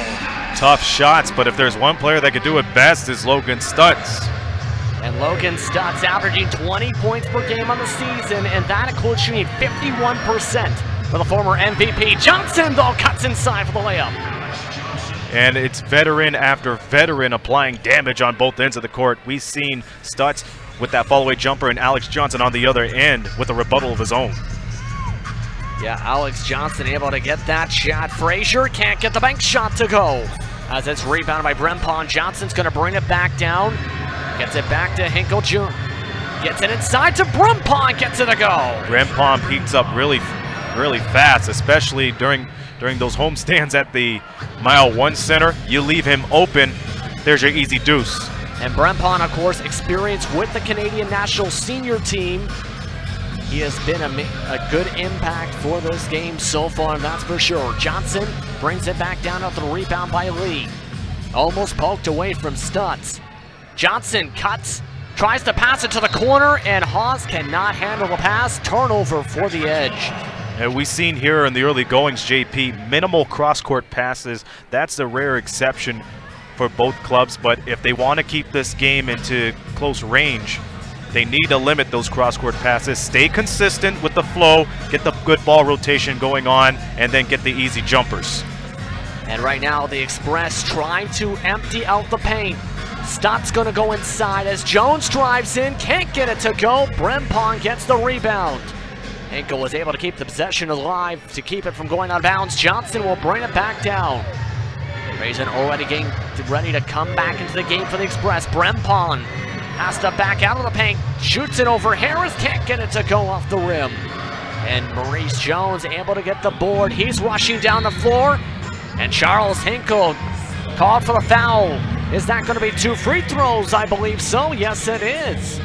Tough shots, but if there's one player that could do it best, is Logan Stutz. And Logan Stutz averaging 20 points per game on the season, and that includes shooting 51% for the former MVP. Johnson, though, cuts inside for the layup. And it's veteran after veteran applying damage on both ends of the court. We've seen Stutz with that fall-away jumper and Alex Johnson on the other end with a rebuttal of his own. Yeah, Alex Johnson able to get that shot. Frazier can't get the bank shot to go. As it's rebounded by Brempon. Johnson's going to bring it back down. Gets it back to Hinkle Jr. Gets it inside to Brempon. Gets it to go. Brempon peaks up really fast, especially during those home stands at the Mile 1 Center. You leave him open, there's your easy deuce. And Brempon, of course, experienced with the Canadian national senior team. He has been a good impact for this game so far, that's for sure. Johnson brings it back down after the rebound by Lee. Almost poked away from Stutz. Johnson cuts, tries to pass it to the corner, and Hawes cannot handle the pass. Turnover for the Edge. And we've seen here in the early goings, JP, minimal cross-court passes. That's a rare exception for both clubs, but if they want to keep this game into close range, they need to limit those cross-court passes, stay consistent with the flow, get the good ball rotation going on, and then get the easy jumpers. And right now, the Express trying to empty out the paint. Stutz going to go inside as Jones drives in, can't get it to go. Brempon gets the rebound. Hinkle was able to keep the possession alive to keep it from going out of bounds. Johnson will bring it back down. Raisin already getting ready to come back into the game for the Express. Brempon has to back out of the paint, shoots it over Harris, can't get it to go off the rim. And Maurice Jones able to get the board. He's rushing down the floor, and Charles Hinkle called for the foul. Is that going to be 2 free throws? I believe so. Yes, it is.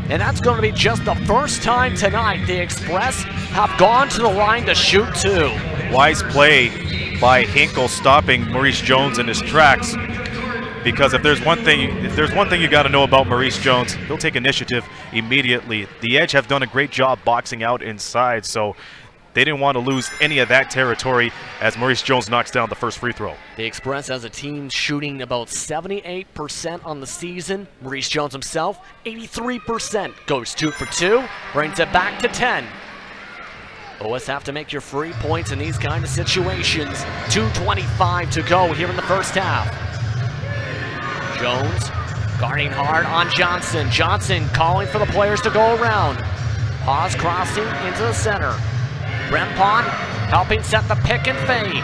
And that's going to be just the first time tonight the Express have gone to the line to shoot 2. Wise play by Hinkle stopping Maurice Jones in his tracks. Because if there's one thing you got to know about Maurice Jones, he'll take initiative immediately. The Edge have done a great job boxing out inside, so they didn't want to lose any of that territory as Maurice Jones knocks down the first free throw. The Express as a team shooting about 78% on the season. Maurice Jones himself, 83%. Goes 2 for 2, brings it back to 10. Always have to make your free points in these kind of situations. 2:25 to go here in the first half. Jones guarding hard on Johnson. Johnson calling for the players to go around. Hawes crossing into the center. Brempon helping set the pick and fade.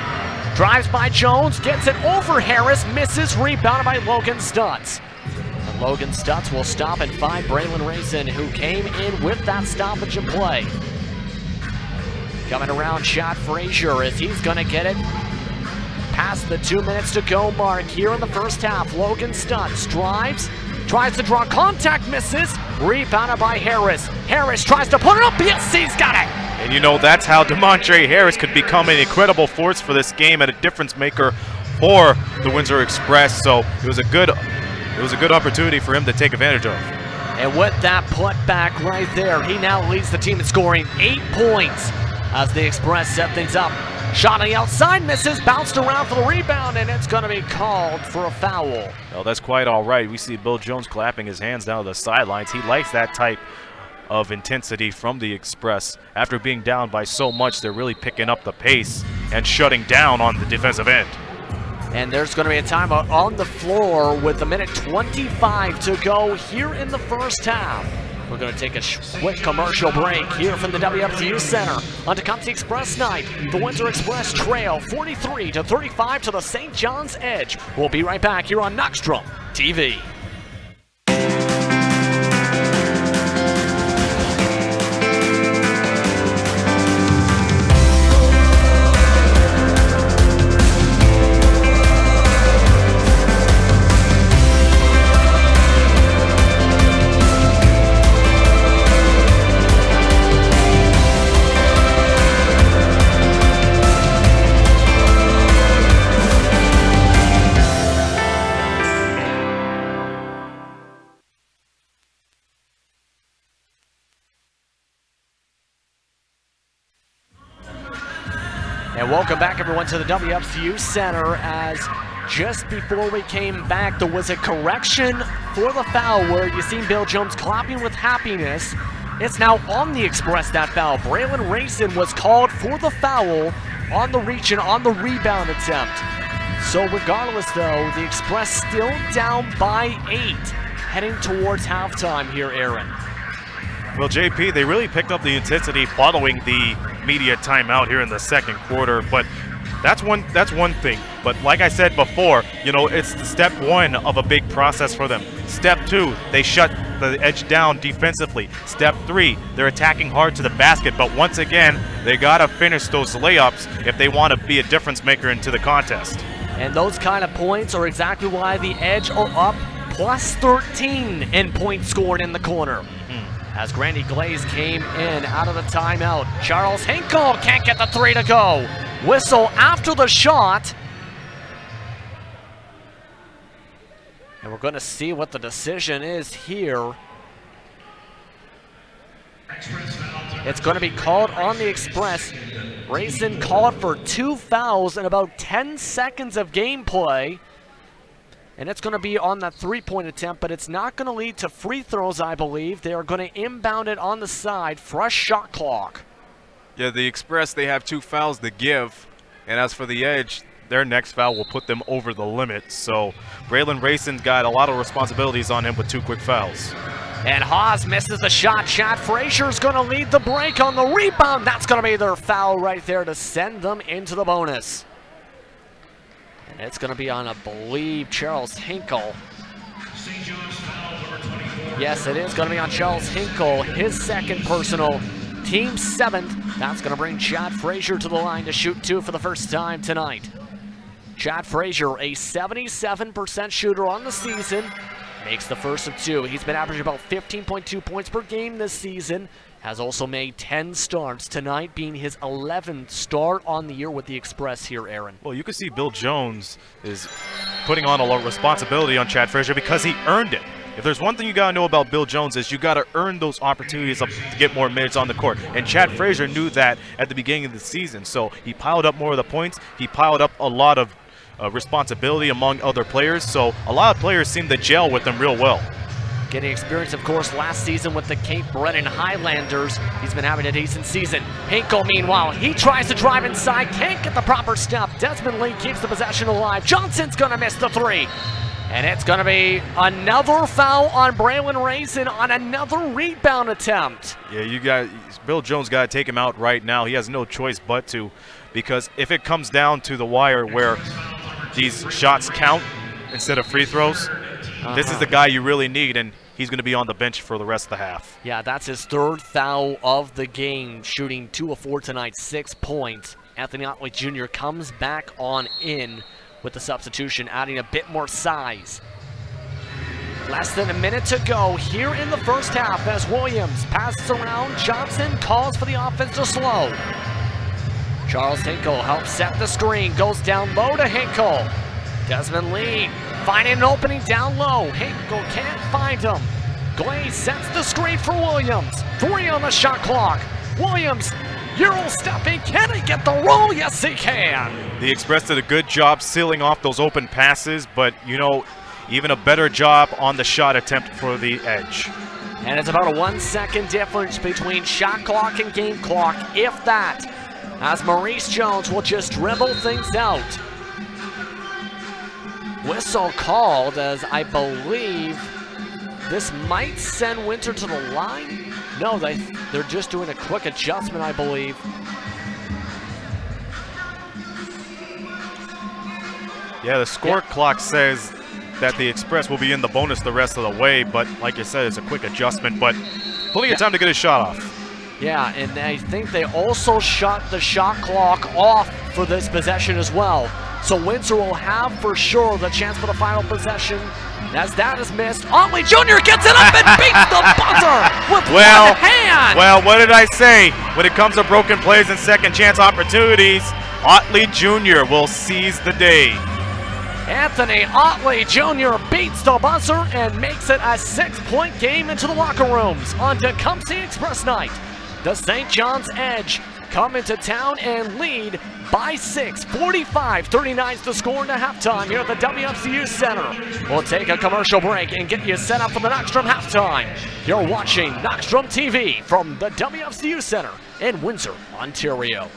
Drives by Jones, gets it over Harris, misses, rebounded by Logan Stutz. And Logan Stutz will stop and find Braylon Raisin, who came in with that stoppage in play. Coming around shot Frazier as he's gonna get it past the 2 minutes to go mark here in the first half. Logan Stutz drives, tries to draw contact, misses, rebounded by Harris. Harris tries to put it up, yes, he's got it! And you know, that's how DeMontre Harris could become an incredible force for this game and a difference maker for the Windsor Express, so it was a good opportunity for him to take advantage of. And with that putback right there, he now leads the team in scoring 8 points as the Express set things up. Shot on the outside, misses, bounced around for the rebound, and it's going to be called for a foul. Well, that's quite all right. We see Bill Jones clapping his hands down the sidelines. He likes that type of intensity from the Express. After being down by so much, they're really picking up the pace and shutting down on the defensive end. And there's going to be a timeout on the floor with 1:25 to go here in the first half. We're going to take a quick commercial break here from the WFCU Center on Tecumseh Express night. The Windsor Express trail 43-35 to the St. John's Edge. We'll be right back here on Knoxdrum TV. And welcome back, everyone, to the WFCU Center. As just before we came back, there was a correction for the foul where you seen Bill Jones clapping with happiness. It's now on the Express, that foul. Braylon Rayson was called for the foul on the reach and on the rebound attempt. So regardless, though, the Express still down by 8, heading towards halftime here, Aaron. Well, JP, they really picked up the intensity following the media timeout here in the second quarter, but that's one thing. But like I said before, you know, it's step one of a big process for them. Step 2, they shut the edge down defensively. Step 3, they're attacking hard to the basket, but once again, they gotta finish those layups if they want to be a difference maker into the contest. And those kind of points are exactly why the Edge are up plus 13 in points scored in the corner. As Grandy Glaze came in out of the timeout. Charles Hinkle can't get the 3 to go. Whistle after the shot. And we're going to see what the decision is here. It's going to be called on the Express. Rayson called for 2 fouls in about 10 seconds of gameplay. And it's going to be on that 3-point attempt, but it's not going to lead to free throws, I believe. They are going to inbound it on the side. Fresh shot clock. Yeah, the Express, they have 2 fouls to give. And as for the Edge, their next foul will put them over the limit. So Braylon Rayson's got a lot of responsibilities on him with 2 quick fouls. And Haas misses the shot. Chad Frazier's going to lead the break on the rebound. That's going to be their foul right there to send them into the bonus. And it's going to be on, I believe, Charles Hinkle. Yes, it is going to be on Charles Hinkle, his second personal, team 7th. That's going to bring Chad Frazier to the line to shoot 2 for the first time tonight. Chad Frazier, a 77% shooter on the season, makes the first of 2. He's been averaging about 15.2 points per game this season. Has also made 10 starts, tonight being his 11th start on the year with the Express here, Aaron. Well, you can see Bill Jones is putting on a lot of responsibility on Chad Frazier because he earned it. If there's one thing you gotta know about Bill Jones is you gotta earn those opportunities to get more minutes on the court. And Chad Frazier knew that at the beginning of the season. So he piled up more of the points. He piled up a lot of responsibility among other players. So a lot of players seem to gel with him real well. Getting experience, of course, last season with the Cape Breton Highlanders. He's been having a decent season. Hinkle, meanwhile, he tries to drive inside, can't get the proper step. Desmond Lee keeps the possession alive. Johnson's going to miss the 3. And it's going to be another foul on Braylon Rayson on another rebound attempt. Yeah, Bill Jones got to take him out right now. He has no choice but to, because if it comes down to the wire where these shots count instead of free throws, this is the guy you really need, and he's going to be on the bench for the rest of the half. Yeah, that's his 3rd foul of the game, shooting 2 of 4 tonight, 6 points. Anthony Otley Jr. comes back on in with the substitution, adding a bit more size. Less than a minute to go here in the first half as Williams passes around. Johnson calls for the offense to slow. Charles Hinkle helps set the screen, goes down low to Hinkle. Desmond Lee finding an opening down low. Hinkle can't find him. Glaze sets the screen for Williams. 3 on the shot clock. Williams, Euro stepping. Can he get the roll? Yes, he can. The Express did a good job sealing off those open passes, but, you know, even a better job on the shot attempt for the Edge. And it's about a 1 second difference between shot clock and game clock, if that, as Maurice Jones will just dribble things out. Whistle called, as I believe this might send Windsor to the line. No, they're just doing a quick adjustment, I believe. Yeah, the score clock says that the Express will be in the bonus the rest of the way, but like you said, it's a quick adjustment, but plenty of time to get his shot off. Yeah, and I think they also shut the shot clock off for this possession as well. So Windsor will have for sure the chance for the final possession. As that is missed, Otley Jr. gets it up and beats the buzzer with one hand! Well, what did I say? When it comes to broken plays and second chance opportunities, Otley Jr. will seize the day. Anthony Otley Jr. beats the buzzer and makes it a 6-point game into the locker rooms on Tecumseh Express night. The St. John's Edge come into town and lead by 6. 45-39 is the score into halftime here at the WFCU Center. We'll take a commercial break and get you set up for the Knockstrom halftime. You're watching Knockstrom TV from the WFCU Center in Windsor, Ontario.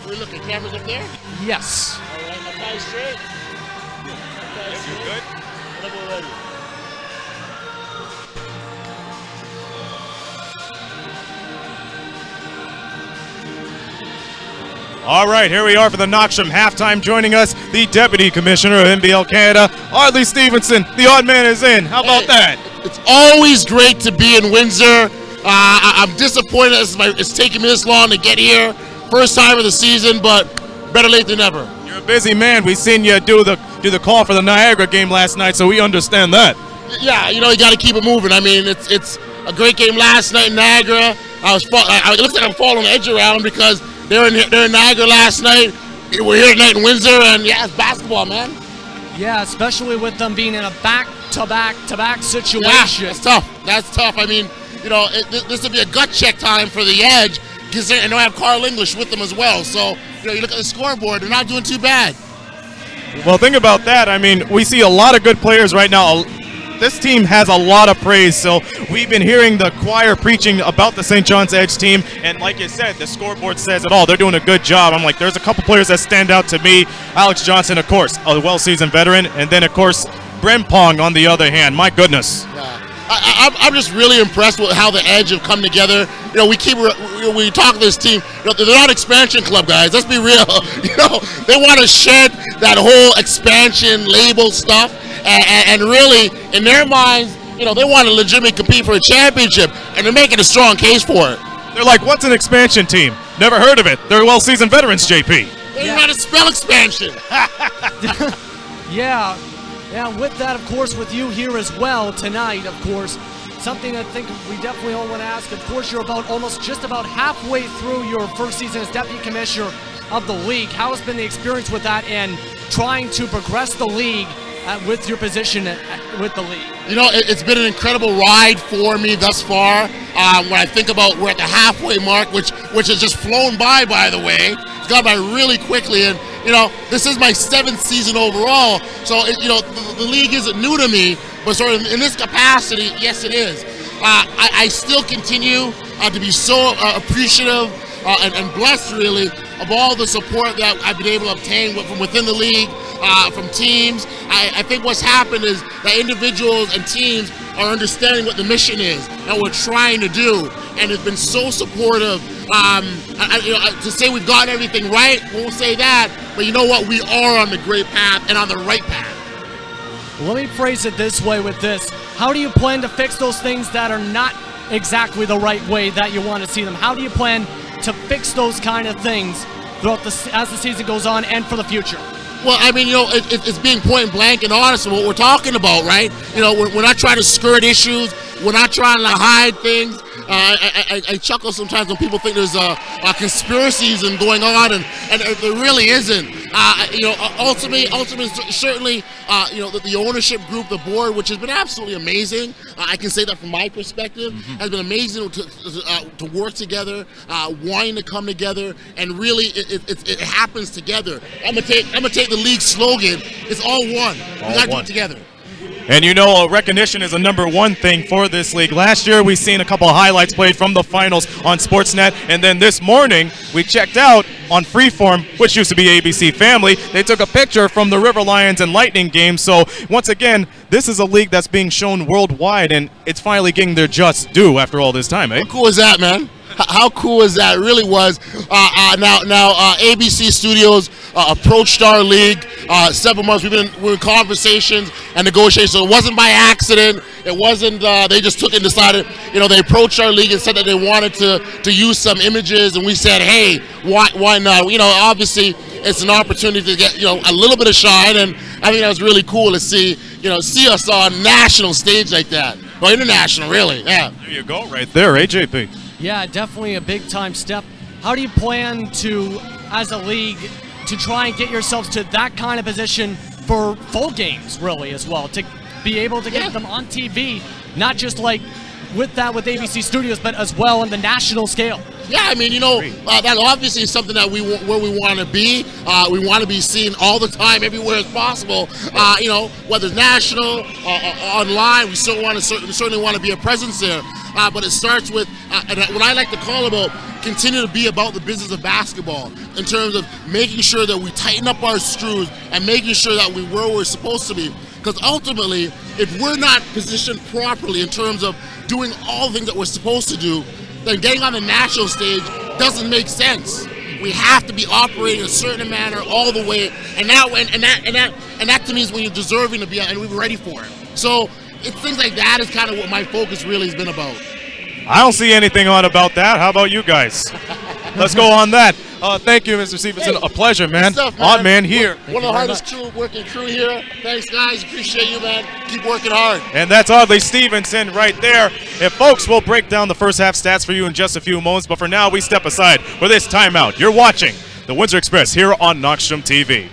We look at cameras up there? Yes. All right, my tie's straight. Yes, you're good. Whenever we're ready. All right, here we are for the Knockstrom halftime. Joining us, the Deputy Commissioner of NBL Canada, Ardley Stevenson. The odd man is in. How about that? It's always great to be in Windsor. I'm disappointed it's taking me this long to get here. First time of the season, but better late than never. You're a busy man. We seen you do the call for the Niagara game last night, so we understand that. Yeah, you know, you got to keep it moving. I mean, it's a great game last night in Niagara. It looks like I'm falling the edge around because they're in Niagara last night. We're here tonight in Windsor, and yeah, it's basketball, man. Yeah, especially with them being in a back-to-back situation. Yeah, that's tough. That's tough. I mean, you know, this would be a gut check time for the Edge, and they have Carl English with them as well. So, you know, you look at the scoreboard, they're not doing too bad. Well, think about that. I mean, we see a lot of good players right now. This team has a lot of praise, so we've been hearing the choir preaching about the St. John's Edge team, and like you said, the scoreboard says it all. They're doing a good job. I'm like, there's a couple players that stand out to me. Alex Johnson, of course, a well-seasoned veteran, and then, of course, Brempong on the other hand. My goodness. Yeah. I'm just really impressed with how the Edge have come together. You know, we talk to this team. You know, they're not expansion club guys. Let's be real. You know, they want to shed that whole expansion label stuff, and really, in their minds, you know, they want to legitimately compete for a championship, and they're making a strong case for it. They're like, what's an expansion team? Never heard of it. They're well-seasoned veterans, JP. They don't know how to spell expansion. Yeah. Yeah, with that, of course, with you here as well tonight, of course, something I think we definitely all want to ask. Of course, you're just about halfway through your first season as Deputy Commissioner of the league. How has been the experience with that and trying to progress the league with your position with the league? You know, it's been an incredible ride for me thus far. When I think about we're at the halfway mark, which has just flown by the way. It's gone by really quickly, and you know, this is my 7th season overall, so you know, the league isn't new to me, but sort of in this capacity, yes, it is. I still continue to be so appreciative and blessed, really, of all the support that I've been able to obtain from within the league, from teams. I think what's happened is that individuals and teams are understanding what the mission is and what we're trying to do, and it's been so supportive. You know, to say we've gotten everything right, won't say that, but you know what? We are on the great path and on the right path. Let me phrase it this way with this. How do you plan to fix those things that are not exactly the right way that you want to see them? How do you plan to fix those kind of things throughout as the season goes on and for the future? Well, I mean, you know, it's being point blank and honest in what we're talking about, right? You know, we're not trying to skirt issues. We're not trying to hide things. I chuckle sometimes when people think there's conspiracies and going on, and there really isn't. You know, ultimately, certainly, you know, the ownership group, the board, which has been absolutely amazing. I can say that from my perspective, has been amazing to work together, wanting to come together, and really, it happens together. I'm gonna take the league slogan. It's all one. We gotta do it together. And you know, recognition is a #1 thing for this league. Last year, we've seen a couple of highlights played from the finals on Sportsnet. And then this morning, we checked out on Freeform, which used to be ABC Family. They took a picture from the River Lions and Lightning game. So, once again, this is a league that's being shown worldwide, and it's finally getting their just due after all this time, eh? How cool is that, man? How cool is that? It really was. Now, ABC Studios approached our league several months. We're in conversations and negotiations. So it wasn't by accident. It wasn't. They just took it and decided. You know, they approached our league and said that they wanted to use some images, and we said, hey, why not? You know, obviously it's an opportunity to get, you know, a little bit of shine, and I think that was really cool to see us on national stage like that. Well, international, really. Yeah. There you go, right there, JP. Yeah, definitely a big-time step. How do you plan to, as a league, to try and get yourselves to that kind of position for full games, really, as well, to be able to get them on TV, not just like with ABC Studios, but as well on the national scale? Yeah, I mean, you know, that obviously is something that where we want to be. We want to be seen all the time, everywhere as possible. You know, whether it's national, online, we certainly want to be a presence there. But it starts with what I like to call about continue to be about the business of basketball in terms of making sure that we tighten up our screws and making sure that where we're supposed to be. Because ultimately, if we're not positioned properly in terms of doing all the things that we're supposed to do, then getting on the national stage doesn't make sense. We have to be operating a certain manner all the way, and that to me is when you're deserving to be and we're ready for it. So it's things like that is kind of what my focus really has been about. I don't see anything on about that. How about you guys? Let's go on that. Thank you, Mr. Stevenson. A pleasure, man. Stuff, Odd man here. One of the hardest working crew here. Thanks, guys. Appreciate you, man. Keep working hard. And that's Oddly Stevenson right there. And folks, we'll break down the first half stats for you in just a few moments. But for now, we step aside for this timeout. You're watching the Windsor Express here on Knoxstrom TV.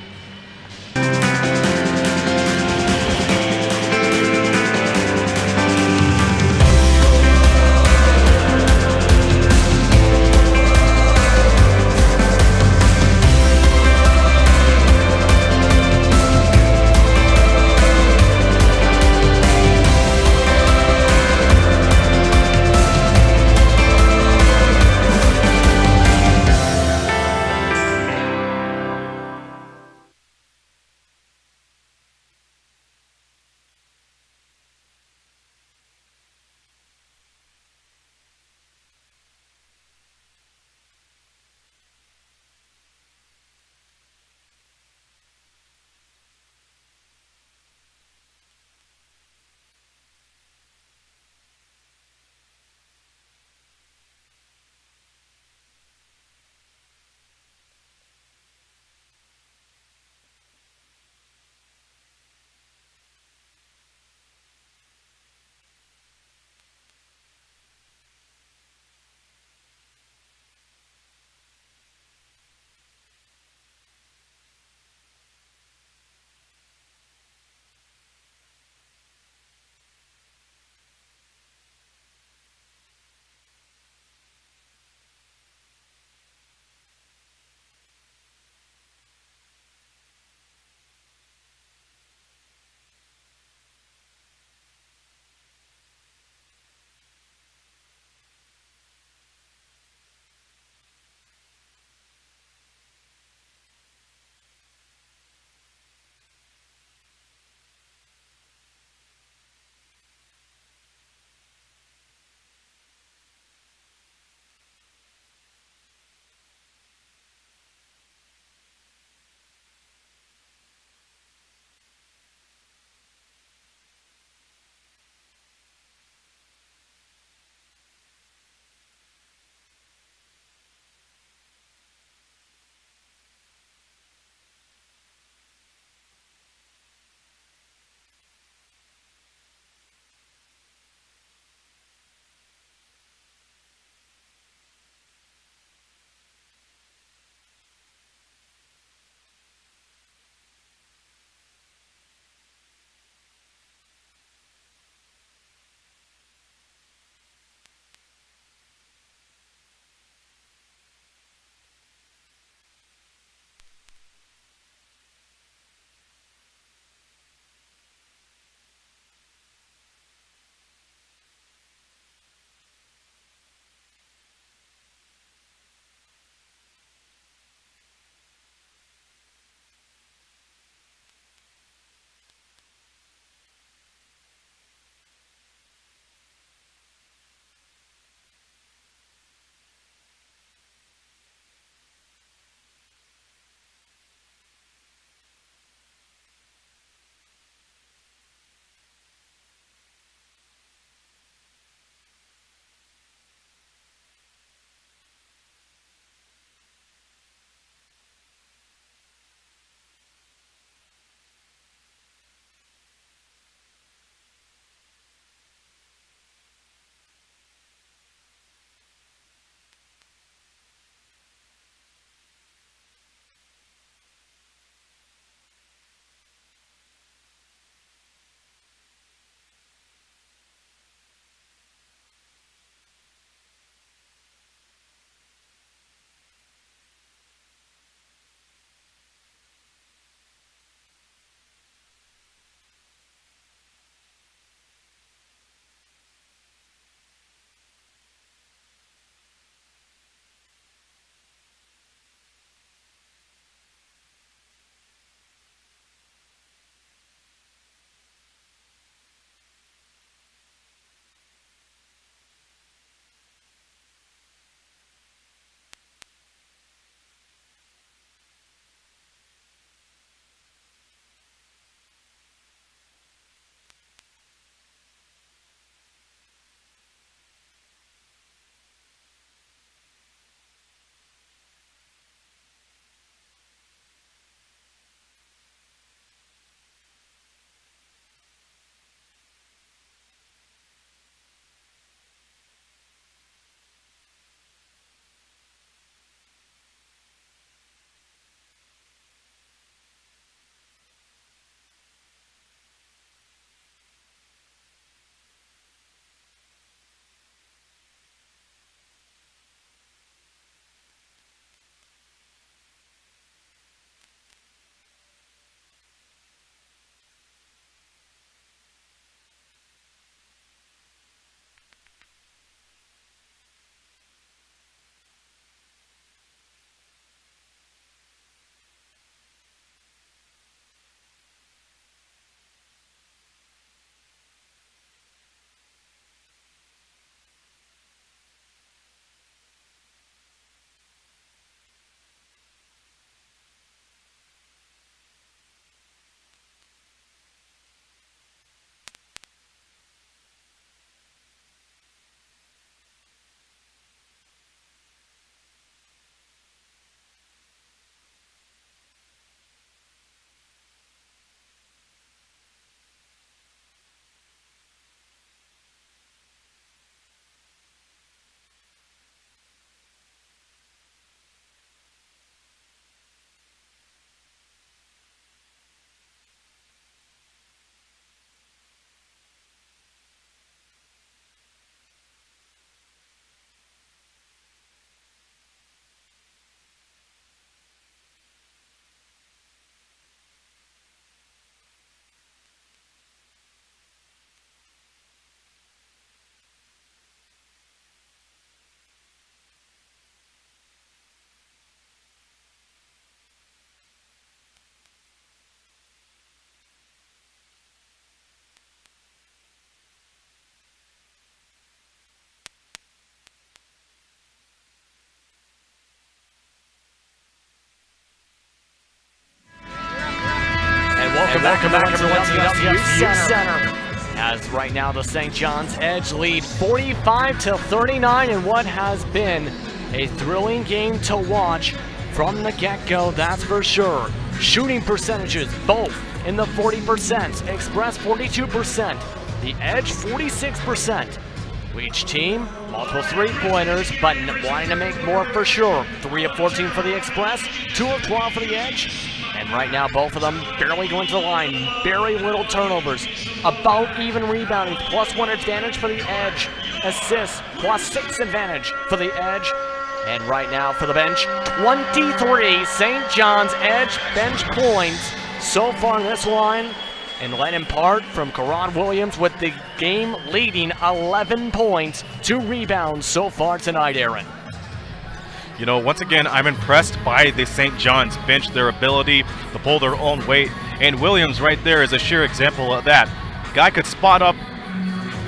Welcome back everyone to the WFCU Center. As right now the St. John's Edge lead 45-39 in what has been a thrilling game to watch from the get-go, that's for sure. Shooting percentages both in the 40%, Express 42%, the Edge 46%. Each team, multiple three-pointers, but wanting to make more for sure. 3 of 14 for the Express, 2 of 12 for the Edge. And right now, both of them barely going to the line. Very little turnovers. About even rebounding. +1 advantage for the Edge. Assists, +6 advantage for the Edge. And right now for the bench, 23 St. John's Edge bench points so far in this line. And led in part from Karan Williams with the game-leading 11 points, 2 rebounds so far tonight, Aaron. You know, once again, I'm impressed by the St. John's bench, their ability to pull their own weight. And Williams right there is a sheer example of that. Guy could spot up,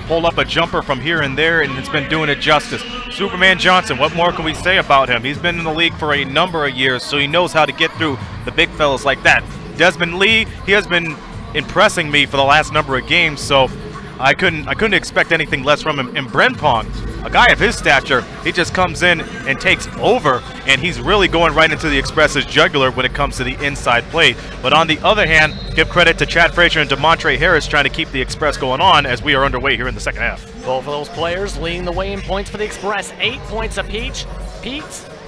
pull up a jumper from here and there, and it's been doing it justice. Superman Johnson, what more can we say about him? He's been in the league for a number of years, so he knows how to get through the big fellas like that. Desmond Lee, he has been impressing me for the last number of games, so I couldn't expect anything less from him. And Brempong, a guy of his stature, he just comes in and takes over, and he's really going right into the Express's jugular when it comes to the inside play. But on the other hand, give credit to Chad Frazier and DeMontre Harris trying to keep the Express going on as we are underway here in the second half. Both of those players leading the way in points for the Express, 8 points apiece.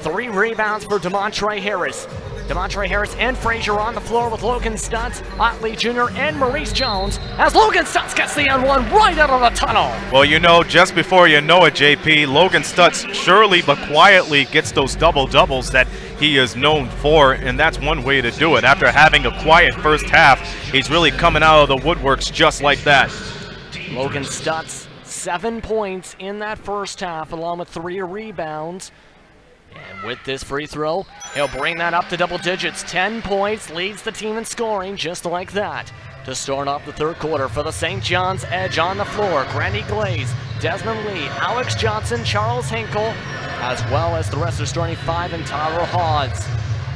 3 rebounds for DeMontre Harris. DeMontre Harris and Frazier on the floor with Logan Stutz, Otley Jr., and Maurice Jones as Logan Stutz gets the N1 right out of the tunnel. Well, you know, just before you know it, JP, Logan Stutz surely but quietly gets those double-doubles that he is known for, and that's one way to do it. After having a quiet first half, he's really coming out of the woodworks just like that. Logan Stutz, 7 points in that first half, along with 3 rebounds. And with this free throw, he'll bring that up to double digits. 10 points, leads the team in scoring just like that. To start off the third quarter for the St. John's Edge on the floor, Grandy Glaze, Desmond Lee, Alex Johnson, Charles Hinkle, as well as the rest of starting 5 and Tyler Hawes.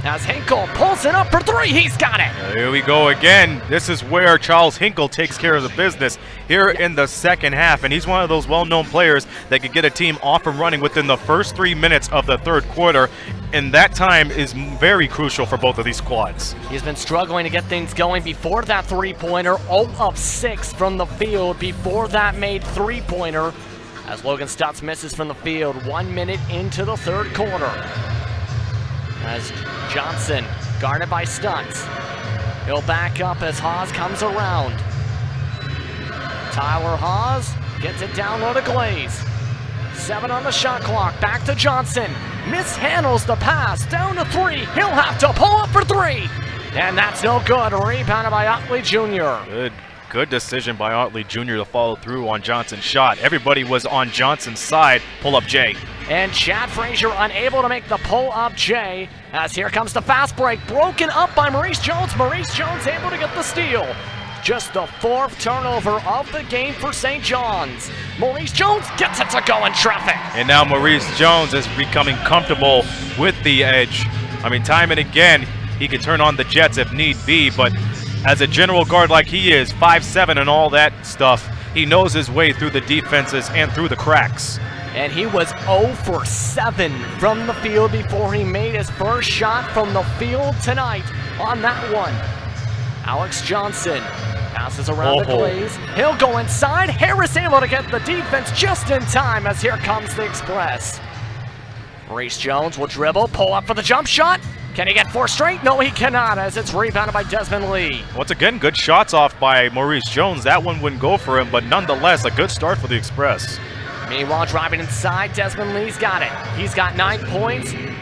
As Hinkle pulls it up for 3, he's got it! Here we go again. This is where Charles Hinkle takes care of the business here in the second half, and he's one of those well-known players that could get a team off and running within the first 3 minutes of the third quarter, and that time is very crucial for both of these squads. He's been struggling to get things going before that three-pointer, 0 of 6 from the field before that made three-pointer, as Logan Stutz misses from the field 1 minute into the third quarter. As Johnson, guarded by Stutz. He'll back up as Hawes comes around. Tyler Hawes gets it down low to Glaze. 7 on the shot clock, back to Johnson. Mishandles the pass, down to 3. He'll have to pull up for 3. And that's no good, rebounded by Otley Jr. Good decision by Otley Jr. to follow through on Johnson's shot. Everybody was on Johnson's side. Pull up Jay. And Chad Frazier unable to make the pull-up J, as here comes the fast break, broken up by Maurice Jones. Maurice Jones able to get the steal. Just the 4th turnover of the game for St. John's. Maurice Jones gets it to go in traffic. And now Maurice Jones is becoming comfortable with the Edge. I mean, time and again, he can turn on the Jets if need be, but as a general guard like he is, 5'7" and all that stuff, he knows his way through the defenses and through the cracks. And he was 0 for 7 from the field before he made his first shot from the field tonight on that one. Alex Johnson passes around the Glaze. He'll go inside. Harris able to get the defense just in time as here comes the Express. Maurice Jones will dribble, pull up for the jump shot. Can he get 4 straight? No, he cannot, as it's rebounded by Desmond Lee. Once again, good shots off by Maurice Jones. That one wouldn't go for him, but nonetheless, a good start for the Express. Meanwhile, driving inside, Desmond Lee's got it. He's got 9 points, and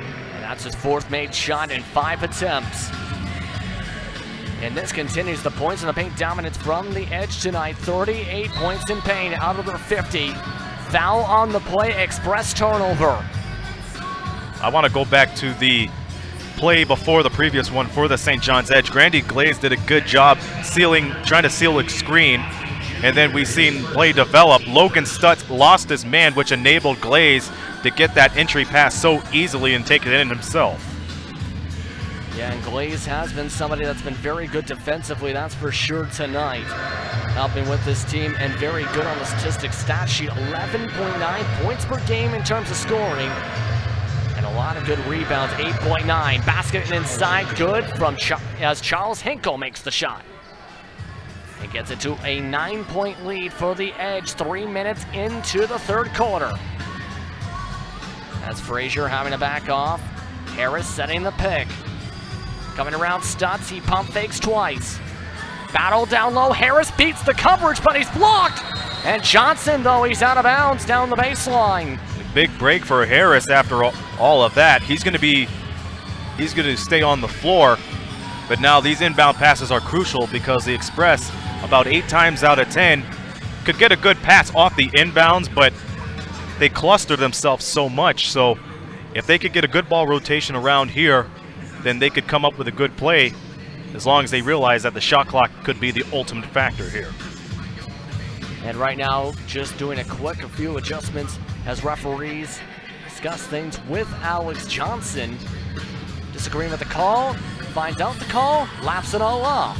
that's his 4th made shot in 5 attempts. And this continues the points in the paint dominance from the Edge tonight. 38 points in paint out of their 50. Foul on the play, Express turnover. I want to go back to the play before the previous one for the St. John's Edge. Grandy Glaze did a good job trying to seal a screen. And then we seen play develop. Logan Stutz lost his man, which enabled Glaze to get that entry pass so easily and take it in himself. Yeah, and Glaze has been somebody that's been very good defensively, that's for sure tonight. Helping with this team and very good on the statistics stat sheet. 11.9 points per game in terms of scoring. And a lot of good rebounds, 8.9. Basket inside, good from as Charles Hinkle makes the shot. He gets it to a 9-point lead for the Edge, 3 minutes into the third quarter. As Frazier having to back off. Harris setting the pick. Coming around Stutz, he pump fakes twice. Battle down low, Harris beats the coverage, but he's blocked. And Johnson, though, he's out of bounds down the baseline. Big break for Harris after all of that. He's going to stay on the floor, but now these inbound passes are crucial because the Express, about 8 times out of 10, could get a good pass off the inbounds, but they cluster themselves so much. So if they could get a good ball rotation around here, then they could come up with a good play as long as they realize that the shot clock could be the ultimate factor here. And right now, just doing a few adjustments as referees discuss things with Alex Johnson. Disagreeing with the call, finds out the call, laughs it all off.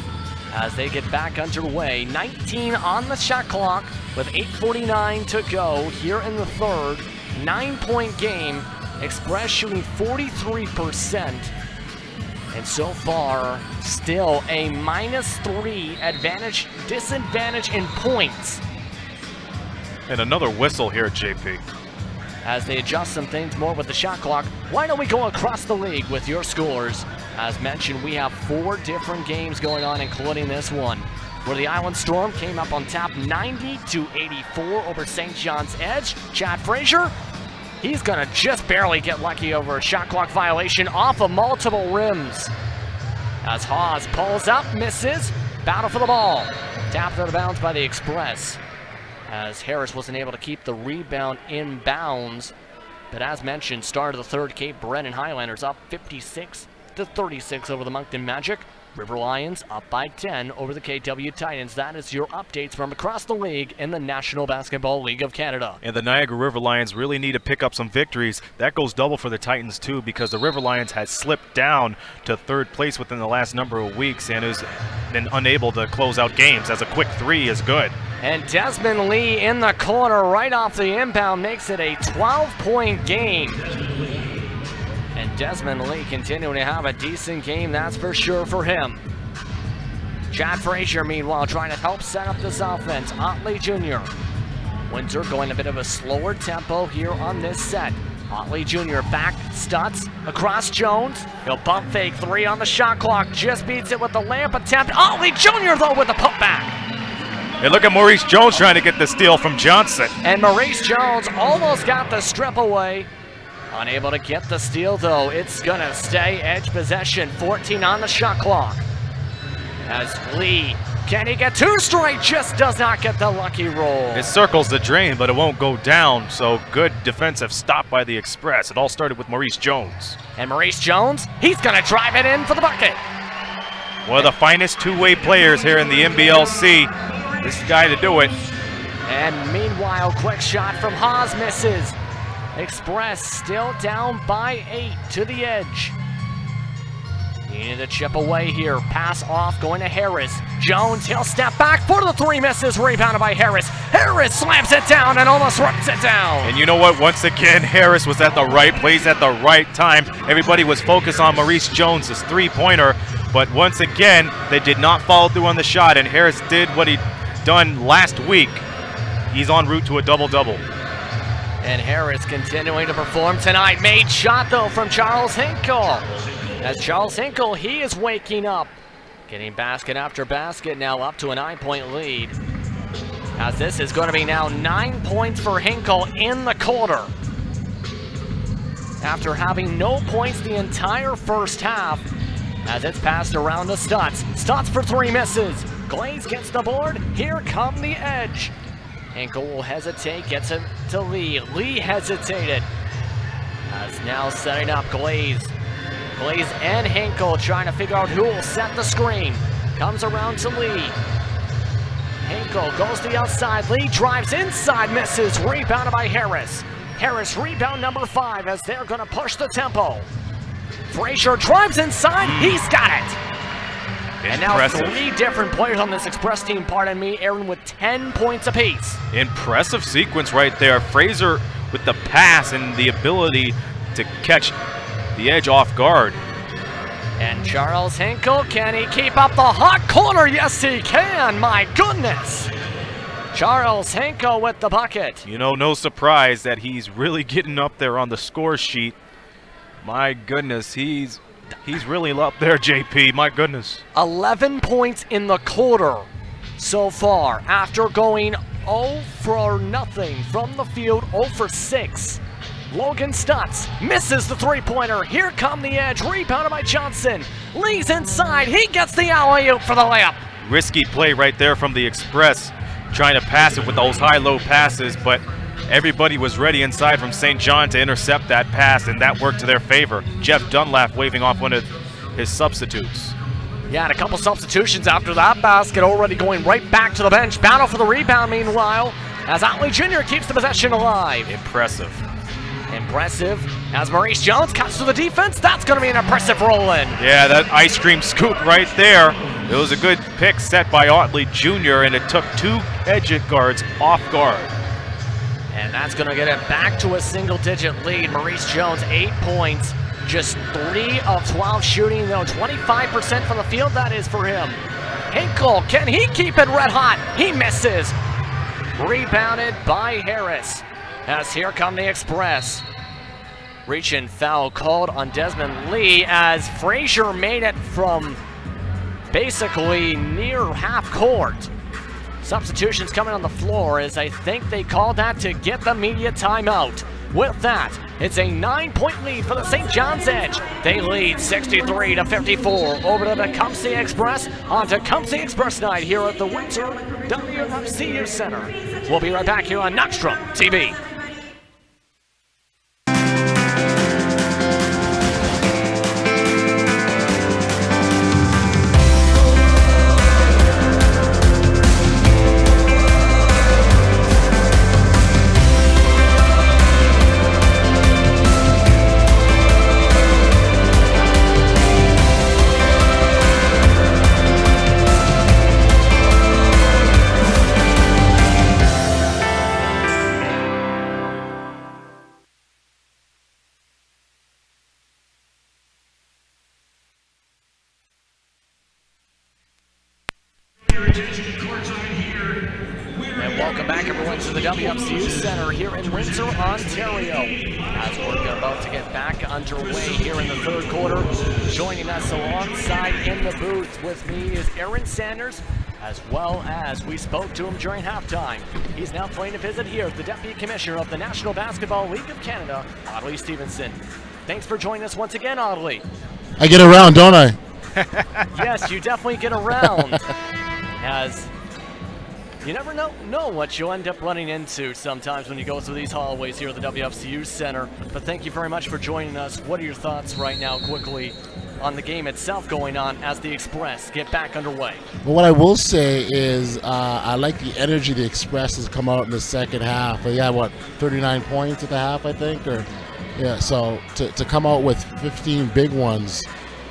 As they get back underway, 19 on the shot clock with 8:49 to go here in the third. 9-point game, Express shooting 43%. And so far, still a -3 disadvantage in points. And another whistle here, JP. As they adjust some things more with the shot clock, why don't we go across the league with your scores? As mentioned, we have 4 different games going on, including this one, where the Island Storm came up on top 90-84 over St. John's Edge. Chad Frazier, he's gonna just barely get lucky over a shot clock violation off of multiple rims. As Hawes pulls up, misses, battle for the ball. Tapped out of bounds by the Express. As Harris wasn't able to keep the rebound in bounds. But as mentioned, start of the third, Cape Breton Highlanders up 56-36 over the Moncton Magic. River Lions up by 10 over the KW Titans. That is your updates from across the league in the National Basketball League of Canada. And the Niagara River Lions really need to pick up some victories. That goes double for the Titans too, because the River Lions has slipped down to 3rd place within the last number of weeks and has been unable to close out games, as a quick 3 is good. And Desmond Lee in the corner right off the inbound makes it a 12-point game. And Desmond Lee continuing to have a decent game, that's for sure for him. Chad Frazier, meanwhile, trying to help set up this offense. Otley Jr. Windsor going a bit of a slower tempo here on this set. Otley Jr. back, Stutz, across Jones. He'll pump fake 3 on the shot clock. Just beats it with the layup attempt. Otley Jr. though with the putback. And look at Maurice Jones trying to get the steal from Johnson. And Maurice Jones almost got the strip away. Unable to get the steal, though. It's going to stay Edge possession. 14 on the shot clock. As Lee, can he get 2 straight? Just does not get the lucky roll. It circles the drain, but it won't go down. So good defensive stop by the Express. It all started with Maurice Jones. And Maurice Jones, he's going to drive it in for the bucket. One of the finest two-way players here in the NBLC. This guy to do it. And meanwhile, quick shot from Haas misses. Express still down by 8 to the Edge. Needing to chip away here. Pass off, going to Harris. Jones, he'll step back for the 3, misses. Rebounded by Harris. Harris slams it down and almost rips it down. And you know what? Once again, Harris was at the right place at the right time. Everybody was focused on Maurice Jones' 3-pointer. But once again, they did not follow through on the shot. And Harris did what he'd done last week. He's en route to a double-double. And Harris continuing to perform tonight. Made shot, though, from Charles Hinkle. As Charles Hinkle, he is waking up. Getting basket after basket, now up to a 9-point lead. As this is going to be now 9 points for Hinkle in the quarter. After having no points the entire first half, as it's passed around to Stutz. Stutz for 3, misses. Glaze gets the board. Here come the Edge. Hinkle will hesitate, gets it to Lee. Lee hesitated. As now setting up Glaze. Glaze and Hinkle trying to figure out who will set the screen. Comes around to Lee. Hinkle goes to the outside. Lee drives inside, misses. Rebounded by Harris. Harris, rebound number 5 as they're going to push the tempo. Frazier drives inside. He's got it. And now Impressive. 3 different players on this Express team, pardon me, Aaron, with 10 points apiece. Impressive sequence right there. Frazier with the pass and the ability to catch the edge off guard. And Charles Hinkle, can he keep up the hot corner? Yes, he can. My goodness. Charles Hinkle with the bucket. You know, no surprise that he's really getting up there on the score sheet. My goodness, he's really up there, JP. My goodness. 11 points in the quarter so far after going 0 for nothing from the field, 0 for 6. Logan Stutz misses the three-pointer. Here come the edge, rebounded by Johnson. Lee's inside, he gets the alley-oop for the layup. Risky play right there from the Express, trying to pass it with those high-low passes, but everybody was ready inside from St. John to intercept that pass, and that worked to their favor. Jeff Dunlap waving off one of his substitutes. Yeah, and a couple substitutions after that basket, already going right back to the bench. Battle for the rebound, meanwhile, as Otley Jr. keeps the possession alive. Impressive. Impressive, as Maurice Jones cuts to the defense. That's going to be an impressive roll-in. Yeah, that ice cream scoop right there. It was a good pick set by Otley Jr., and it took 2 edge guards off guard. And that's going to get it back to a single-digit lead. Maurice Jones, 8 points, just 3 of 12 shooting, though 25% from the field, that is for him. Hinkle, can he keep it red hot? He misses. Rebounded by Harris, as here come the Express. Reach-in foul called on Desmond Lee, as Frazier made it from basically near half court. Substitutions coming on the floor, as I think they called that to get the media timeout. With that, it's a 9-point lead for the St. John's Edge. They lead 63-54 over to the Tecumseh Express on Tecumseh Express Night here at the Windsor WFCU Center. We'll be right back here on Knoxstrom TV. And welcome back, everyone, to the WFCU Center here in Windsor, Ontario. As we're about to get back underway here in the third quarter, joining us alongside in the booth with me is Aaron Sanders, as well as we spoke to him during halftime. He's now playing a visit here as the Deputy Commissioner of the National Basketball League of Canada, Audley Stevenson. Thanks for joining us once again, Audley. I get around, don't I? Yes, you definitely get around. As you never know what you'll end up running into sometimes when you go through these hallways here at the WFCU Center. But thank you very much for joining us. What are your thoughts right now, quickly, on the game itself going on as the Express get back underway? Well, what I will say is I like the energy the Express has come out in the second half. They had, what, 39 points at the half, I think? Yeah, so to come out with 15 big ones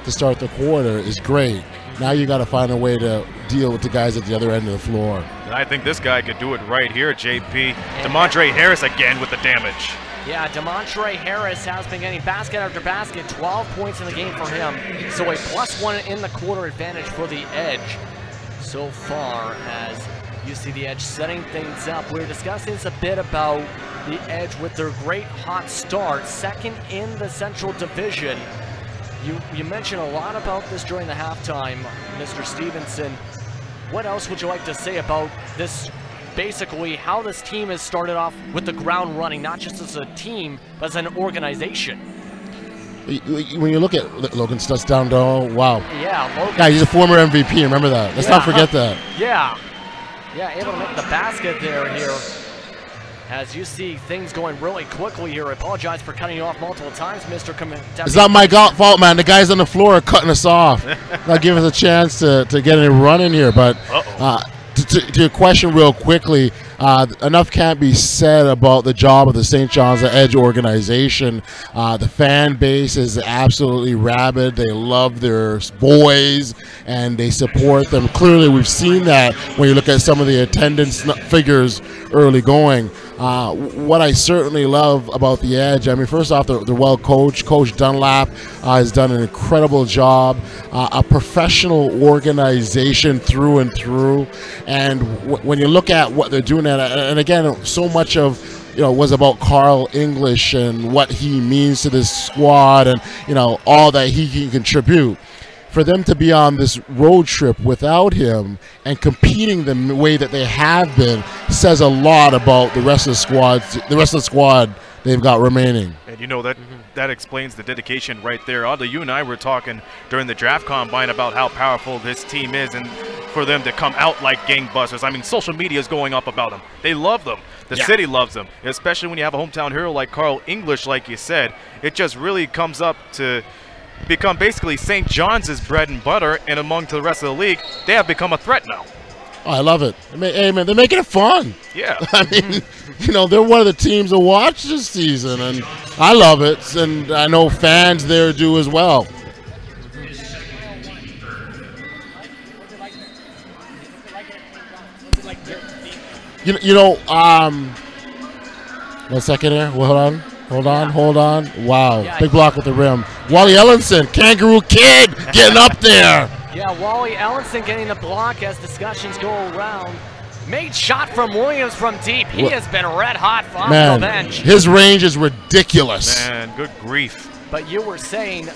to start the quarter is great. Now you got to find a way to deal with the guys at the other end of the floor. And I think this guy could do it right here, JP. DeMontre Harris again with the damage. Yeah, DeMontre Harris has been getting basket after basket, 12 points in the game for him. So a +1 in the quarter advantage for the Edge so far, as you see the Edge setting things up. We were discussing this a bit about the Edge with their great hot start, second in the Central Division. You mentioned a lot about this during the halftime, Mr. Stevenson. What else would you like to say about this, basically how this team has started off with the ground running, not just as a team, but as an organization? When you look at Logan Stutz down low, wow. Yeah, Logan. Yeah, he's a former MVP, remember that. Let's not forget that. Yeah, able to make the basket there here. As you see things going really quickly here. I apologize for cutting you off multiple times, Mr. It's not my fault, man. The guys on the floor are cutting us off. Not giving us a chance to get a run in here. But to your question real quickly, enough can't be said about the job of the St. John's Edge organization. The fan base is absolutely rabid. They love their boys and they support them. Clearly, we've seen that when you look at some of the attendance figures early going. What I certainly love about the Edge, I mean, first off, they're well coached. Coach Dunlap has done an incredible job. A professional organization through and through. And when you look at what they're doing, and again, so much of was about Carl English and what he means to this squad, and all that he can contribute. For them to be on this road trip without him and competing the way that they have been says a lot about the rest of the squad. The rest of the squad they've got remaining. And that explains the dedication right there. Oddly, you and I were talking during the draft combine about how powerful this team is, and for them to come out like gangbusters. I mean, social media is going up about them. They love them. The city loves them, especially when you have a hometown hero like Carl English, like you said. It just really comes up to become basically St. John's' bread and butter, and among the rest of the league, they have become a threat now. Oh, I love it. Hey, man, they're making it fun. Yeah. I mean, they're one of the teams to watch this season, and I love it, and I know fans there do as well. One second here. Hold on. Wow, big block with the rim. Wally Ellenson, Kangaroo Kid, getting up there. Yeah, Wally Ellenson getting the block as discussions go around. Made shot from Williams from deep. He has been red hot off the bench. His range is ridiculous. Man, good grief. But you were saying,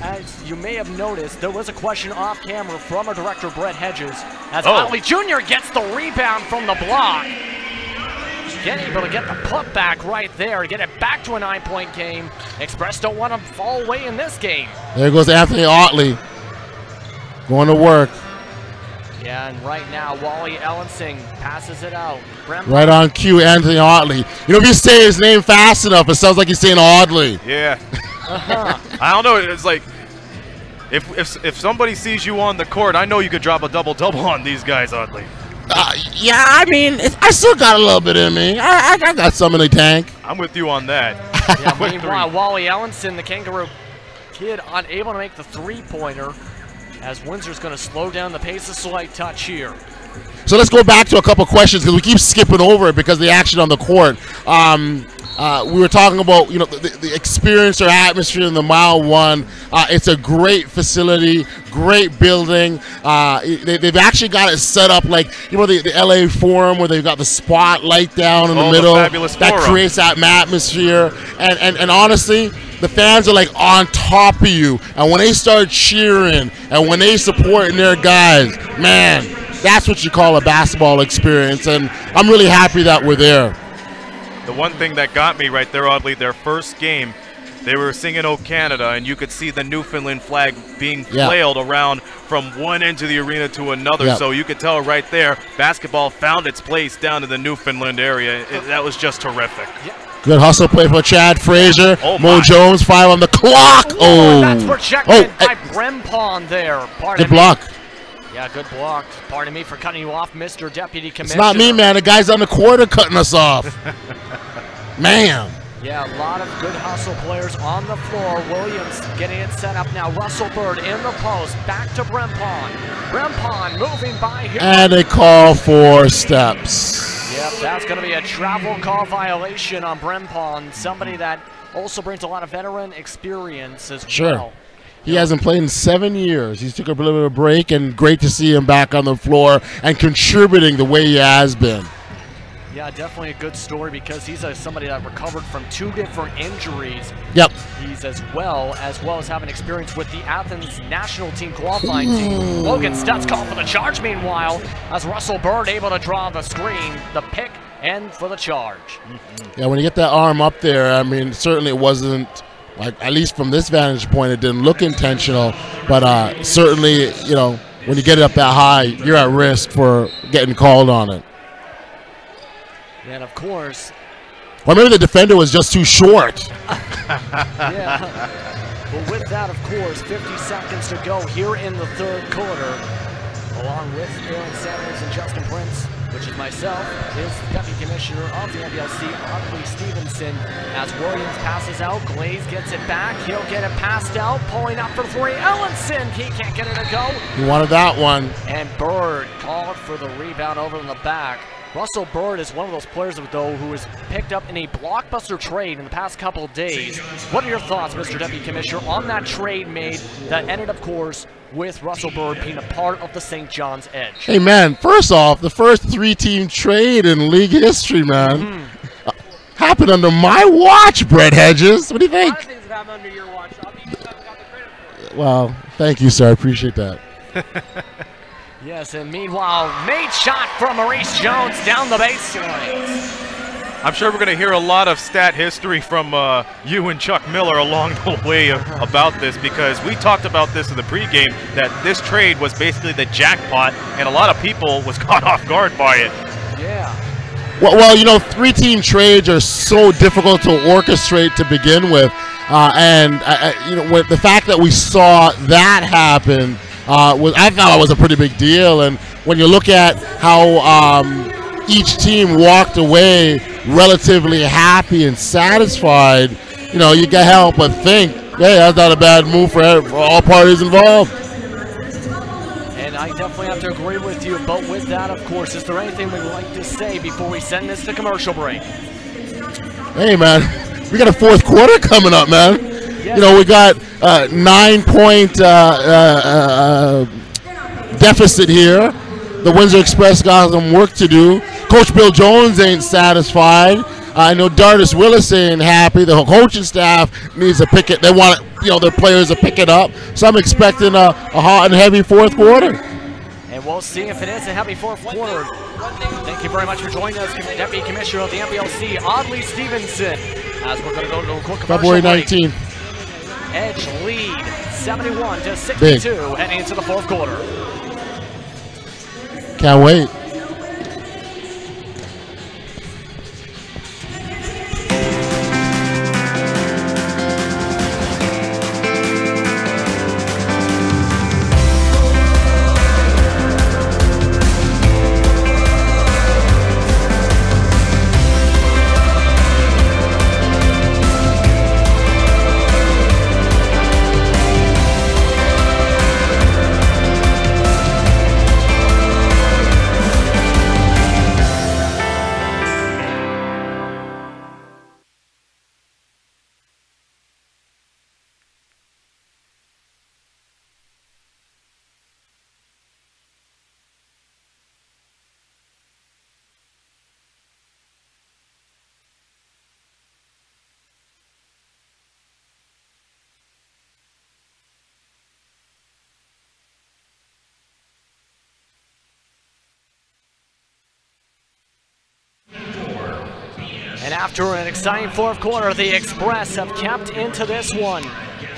as you may have noticed, there was a question off camera from our director, Brett Hedges, as Otley Jr. gets the rebound from the block. Getting able to get the putback right there to get it back to a 9-point game. Express don't want to fall away in this game. There goes Anthony Otley going to work. Yeah, and right now, Wally Ellenson passes it out. Right on cue, Anthony Otley. If you say his name fast enough, it sounds like he's saying Oddly. Yeah. I don't know. It's like, if somebody sees you on the court, I know you could drop a double-double on these guys, Oddly. Yeah, I mean, I still got a little bit in me. I got some in the tank. I'm with you on that. Yeah, meanwhile, Wally Ellenson, the Kangaroo Kid, unable to make the three-pointer, as Windsor's going to slow down the pace a slight touch here. So let's go back to a couple questions because we keep skipping over it because of the action on the court. We were talking about the experience or atmosphere in the Mile 1. It's a great facility, great building. They've actually got it set up like the LA Forum where they've got the spotlight down in the middle that creates that atmosphere. And honestly, the fans are like on top of you. And when they start cheering and when they supporting their guys, man, that's what you call a basketball experience. And I'm really happy that we're there. The one thing that got me right there, Oddly, their first game, they were singing "Oh Canada," and you could see the Newfoundland flag being flailed around from one end of the arena to another. So you could tell right there, basketball found its place down in the Newfoundland area. That was just terrific. Good hustle play for Chad Frazier. Mo Jones, 5 on the clock. That's projected by Brempon there. Good block. Yeah, good block. Pardon me for cutting you off, Mr. Deputy Commissioner. It's not me, man. The guy's on the quarter cutting us off. Man. Yeah, a lot of good hustle players on the floor. Williams getting it set up now. Russell Bird in the post. Back to Brempon. Brempon moving by here. And a call for steps. Yep, that's going to be a travel call violation on Brempon. Somebody that also brings a lot of veteran experience as well. He hasn't played in 7 years. He took a little bit of a break, and great to see him back on the floor and contributing the way he has been. Yeah, definitely a good story because he's somebody that recovered from 2 different injuries. Yep. He's as well as having experience with the Athens national team qualifying team. Logan Stutz called for the charge meanwhile as Russell Bird able to draw the screen, the pick, and for the charge. Yeah, when you get that arm up there, I mean, certainly it wasn't, like, at least from this vantage point, it didn't look intentional. But certainly, when you get it up that high, you're at risk for getting called on it. And of course, or maybe the defender was just too short. Yeah. But with that, of course, 50 seconds to go here in the third quarter. along with Aaron Sanders and Justin Prince, which is myself, is the Deputy Commissioner of the NBLC, Audley Stevenson. As Williams passes out, Glaze gets it back. He'll get it passed out, pulling up for three. Ellenson, he can't get it to go. He wanted that one. And Bird called for the rebound over in the back. Russell Bird is one of those players, though, who was picked up in a blockbuster trade in the past couple of days. What are your thoughts, Mr. Deputy Commissioner, on that trade made that ended, of course, with Russell Bird being a part of the St. John's Edge? Hey, man, first off, the first 3-team trade in league history, man. Happened under my watch, Brett Hedges. What do you think? A lot of things have happened under your watch. I'll be got the credit for it. Well, thank you, sir. I appreciate that. Yes, and meanwhile, made shot from Maurice Jones down the baseline. I'm sure we're going to hear a lot of stat history from you and Chuck Miller along the way about this, because we talked about this in the pregame, that this trade was basically the jackpot, and a lot of people was caught off guard by it. Yeah. Well, you know, 3-team trades are so difficult to orchestrate to begin with, you know, with the fact that we saw that happen, I thought it was a pretty big deal. And when you look at how each team walked away relatively happy and satisfied, you know, you can't help but think, hey, that's not a bad move for all parties involved. And I definitely have to agree with you. But with that, of course, is there anything we would like to say before we send this to commercial break? Hey, man, we got a fourth quarter coming up, man. Yes. You know, we got 9-point deficit here. The Windsor Express got some work to do. Coach Bill Jones ain't satisfied. I know Dardis Willis ain't happy. The coaching staff needs to pick it. They want, you know, their players to pick it up. So I'm expecting a hot and heavy fourth quarter. And we'll see if it is a heavy fourth quarter. Thank you very much for joining us, Deputy Commissioner of the NBLC, Audley Stevenson. As we're going to go to a quick commercial February break. 19th. Edge lead 71-62 heading into the fourth quarter. Can't wait. And after an exciting fourth quarter, the Express have kept into this one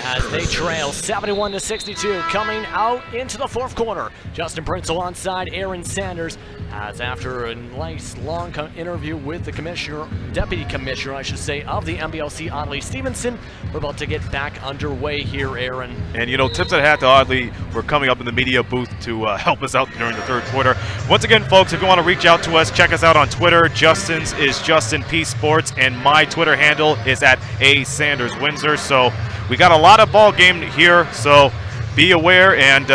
as they trail 71-62 coming out into the fourth quarter. Justin Prince alongside Aaron Sanders, as after a nice long interview with the commissioner, deputy commissioner, I should say, of the NBLC, Audley Stevenson, we're about to get back underway here, Aaron. And, you know, tips that I had to Audley for coming up in the media booth to help us out during the third quarter. Once again, folks, if you want to reach out to us, check us out on Twitter. Justin's is Justin P Sports, and my Twitter handle is at @ASandersWindsor. So we got a lot of ball game here, so be aware, and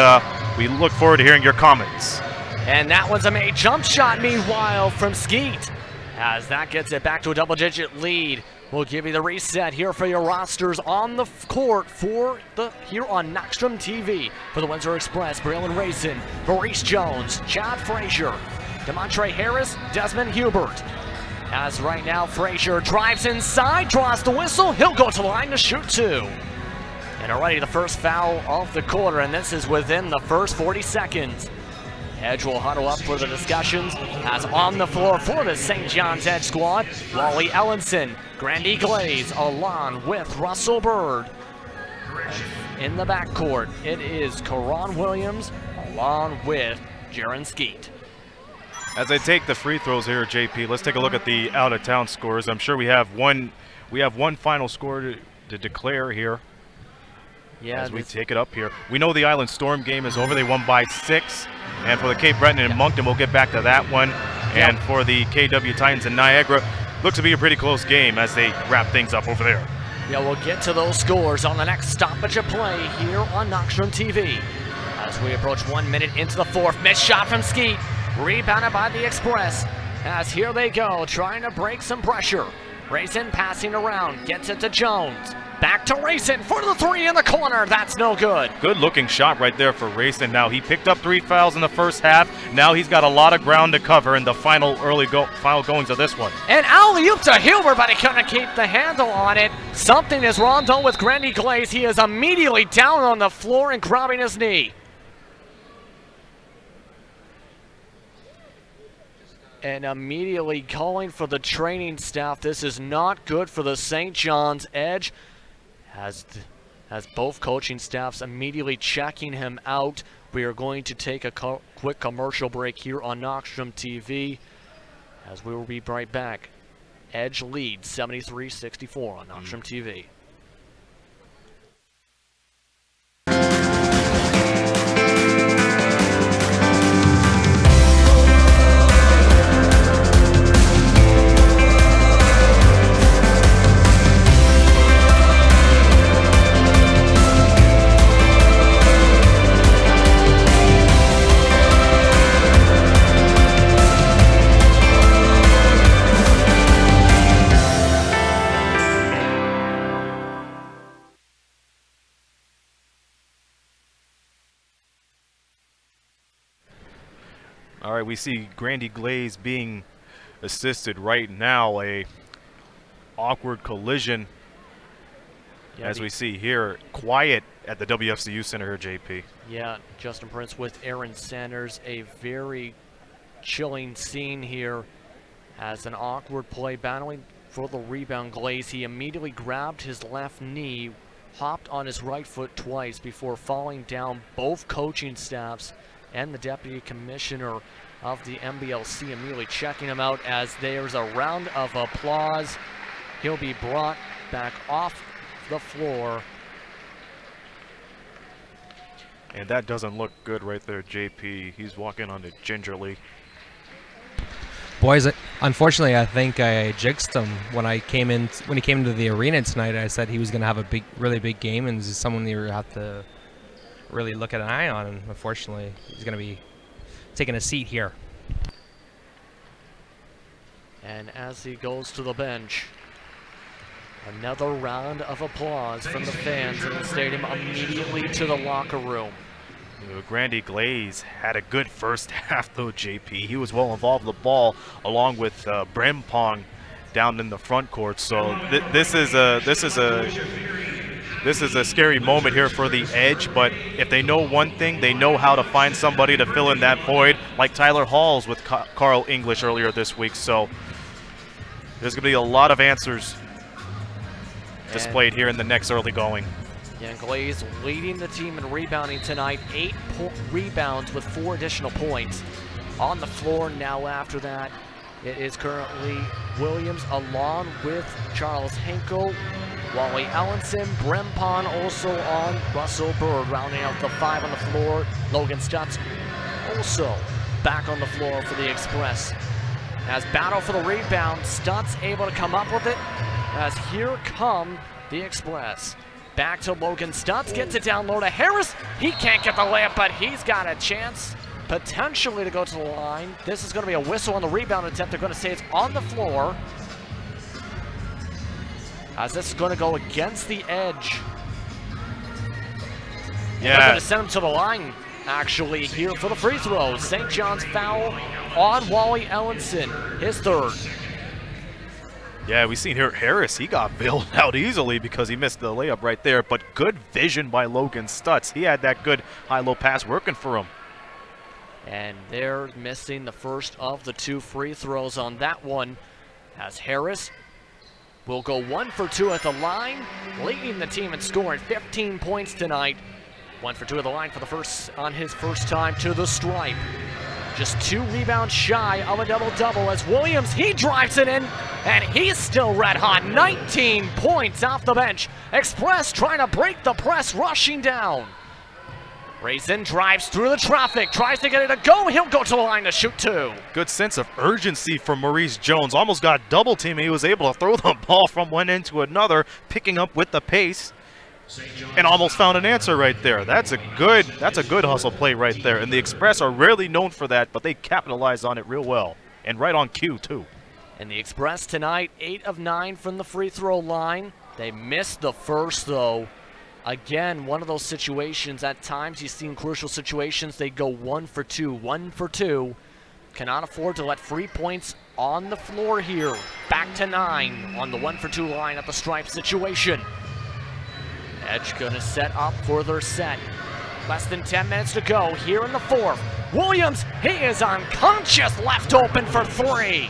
we look forward to hearing your comments. And that one's a made jump shot, meanwhile, from Skeet, as that gets it back to a double-digit lead. We'll give you the reset here for your rosters on the court for here on Knoxstrom TV. For the Windsor Express, Braylon Rayson, Maurice Jones, Chad Frazier, DeMontre Harris, Desmond Hubert. As right now, Frazier drives inside, draws the whistle. He'll go to the line to shoot two. And already the first foul of the quarter, and this is within the first 40 seconds. Edge will huddle up for the discussions as on the floor for the St. John's Edge squad, Wally Ellenson, Grandy Glaze, along with Russell Bird. And in the backcourt, it is Karan Williams, along with Jaron Skeet. As I take the free throws here, JP, let's take a look at the out-of-town scores. I'm sure we have one final score to declare here. Yeah, as we take it up here. We know the Island Storm game is over. They won by 6. And for the Cape Breton and Moncton, we'll get back to that one. And for the KW Titans and Niagara, looks to be a pretty close game as they wrap things up over there. Yeah, we'll get to those scores on the next stoppage of play here on Knoxstrom TV. As we approach 1 minute into the fourth, missed shot from Skeet, rebounded by the Express. As here they go, trying to break some pressure. Rayson passing around, gets it to Jones. Back to Rayson for the three in the corner. That's no good. Good looking shot right there for Rayson. Now he picked up 3 fouls in the first half. Now he's got a lot of ground to cover in the final goings of this one. And alley-oop to Hilbert, but he couldn't keep the handle on it. Something is wrong though with Grandy Glaze. He is immediately down on the floor and grabbing his knee. And immediately calling for the training staff. This is not good for the St. John's Edge. As both coaching staffs immediately checking him out. We are going to take a quick commercial break here on Knoxstrom TV. As we will be right back. Edge leads 73-64 on Knoxstrom TV. All right, we see Grandy Glaze being assisted right now. A awkward collision, as we see here. Quiet at the WFCU Center here, JP. Yeah, Justin Prince with Aaron Sanders. A very chilling scene here as an awkward play battling for the rebound. Glaze, he immediately grabbed his left knee, hopped on his right foot twice before falling down. Both coaching staffs and the deputy commissioner of the NBLC immediately checking him out as there's a round of applause. He'll be brought back off the floor. And that doesn't look good right there, JP. He's walking on it gingerly. Boys, unfortunately, I think I jinxed him when he came into the arena tonight. I said he was going to have a really big game, and this is someone you have to really look at an eye on. And unfortunately, he's going to be taking a seat here. And as he goes to the bench, another round of applause from the fans in the stadium immediately to the locker room. Grandy Glaze had a good first half though, JP. He was well involved with the ball along with Brempong down in the front court. So this is a scary moment here for the Edge, but if they know one thing, they know how to find somebody to fill in that void, like Tyler Halls with Carl English earlier this week. So there's going to be a lot of answers displayed here in the next early going. Yeah, Glaze leading the team in rebounding tonight. 8 rebounds with 4 additional points. On the floor now after that, it is currently Williams along with Charles Henkel, Wally Ellenson, Brempon also on, Russell Bird rounding out the 5 on the floor. Logan Stutz also back on the floor for the Express. As battle for the rebound, Stutz able to come up with it as here come the Express. Back to Logan Stutz, gets it down low to Harris. He can't get the layup, but he's got a chance potentially to go to the line. This is going to be a whistle on the rebound attempt. They're going to say it's on the floor, as this is going to go against the Edge. Yeah. They're going to send him to the line, actually, here for the free throws. St. John's foul on Wally Ellenson, his 3rd. Yeah, we've seen here Harris, he got bailed out easily because he missed the layup right there, but good vision by Logan Stutz. He had that good high-low pass working for him. And they're missing the first of the 2 free throws on that one, as Harris will go 1 for 2 at the line, leading the team in scoring 15 points tonight. 1 for 2 at the line for the on his first time to the stripe. Just 2 rebounds shy of a double-double as Williams, he drives it in, and he's still red hot. 19 points off the bench. Express trying to break the press, rushing down. Raisin drives through the traffic, tries to get it to go. He'll go to the line to shoot 2. Good sense of urgency from Maurice Jones. Almost got double teamed. He was able to throw the ball from one end to another, picking up with the pace, and almost found an answer right there. That's a good hustle play right there. And the Express are rarely known for that, but they capitalized on it real well. And right on cue, too. And the Express tonight, 8 of 9 from the free throw line. They missed the first, though. Again, one of those situations, at times you see in crucial situations, they go 1 for 2, 1 for 2. Cannot afford to let free points on the floor here. Back to 9 on the 1 for 2 line at the stripe situation. Edge gonna set up for their set. Less than 10 minutes to go here in the 4th. Williams, he is unconscious, left open for 3.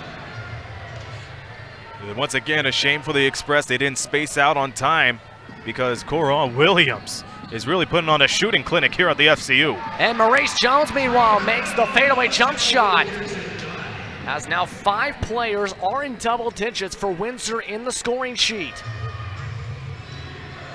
Once again, a shame for the Express. They didn't space out on time, because Coron Williams is really putting on a shooting clinic here at the FCU. And Maurice Jones, meanwhile, makes the fadeaway jump shot. As now 5 players are in double digits for Windsor in the scoring sheet.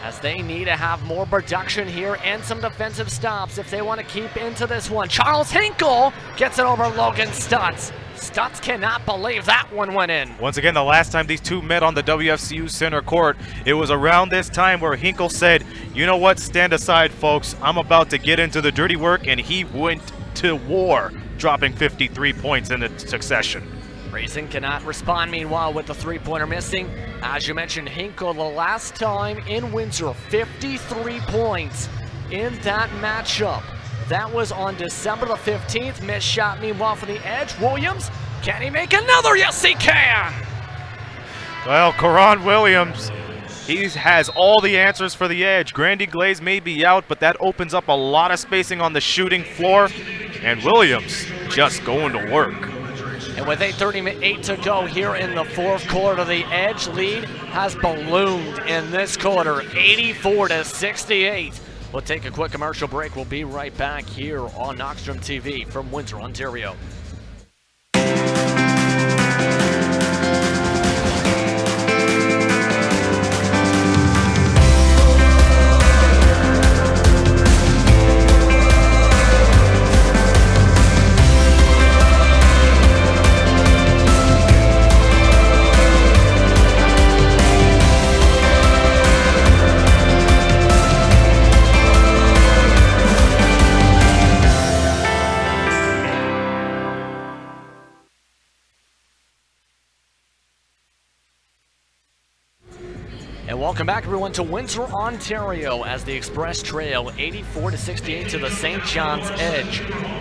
As they need to have more production here and some defensive stops if they want to keep into this one. Charles Hinkle gets it over Logan Stutz. Stutz cannot believe that one went in. Once again, the last time these two met on the WFCU center court, it was around this time where Hinkle said, you know what, stand aside, folks. I'm about to get into the dirty work, and he went to war, dropping 53 points in succession. Raisin cannot respond, meanwhile, with the 3-pointer missing. As you mentioned, Hinkle, the last time in Windsor, 53 points in that matchup. That was on December the 15th. Missed shot, meanwhile, for the Edge. Williams, can he make another? Yes, he can! Well, Coron Williams, he has all the answers for the Edge. Grandy Glaze may be out, but that opens up a lot of spacing on the shooting floor. And Williams just going to work. And with 8:38 to go here in the 4th quarter, the Edge lead has ballooned in this quarter, 84-68. We'll take a quick commercial break. We'll be right back here on Knoxstrom TV from Windsor, Ontario. Welcome back, everyone, to Windsor, Ontario, as the Express trail 84-68 to the St. John's Edge.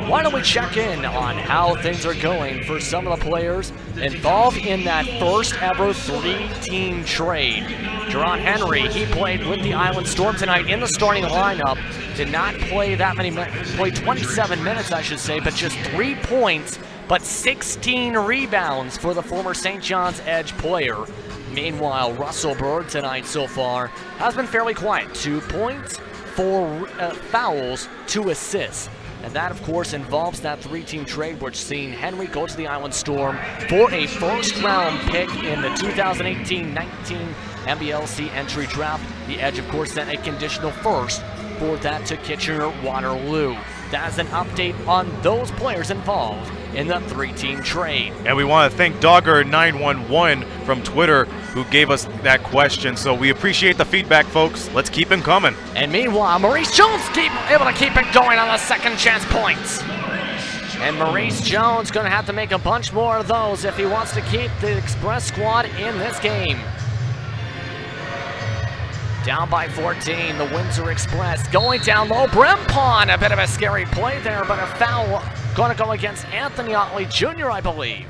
Why don't we check in on how things are going for some of the players involved in that first ever 3-team trade. Jerron Henry, he played with the Island Storm tonight in the starting lineup. Did not play that many minutes, played 27 minutes, I should say, but just 3 points, but 16 rebounds for the former St. John's Edge player. Meanwhile, Russell Bird tonight so far has been fairly quiet. 2 points, 4 fouls, 2 assists. And that, of course, involves that 3-team trade, which seen Henry go to the Island Storm for a first-round pick in the 2018-19 NBLC entry draft. The Edge, of course, sent a conditional first for that to Kitchener-Waterloo. That's an update on those players involved in the 3-team trade. And we want to thank Dogger911 from Twitter who gave us that question. So we appreciate the feedback, folks. Let's keep them coming. And meanwhile, Maurice Jones able to keep it going on the second chance points. And Maurice Jones going to have to make a bunch more of those if he wants to keep the Express squad in this game. Down by 14, the Windsor Express going down low. Brempon, a bit of a scary play there, but a foul going to go against Anthony Otley Jr., I believe.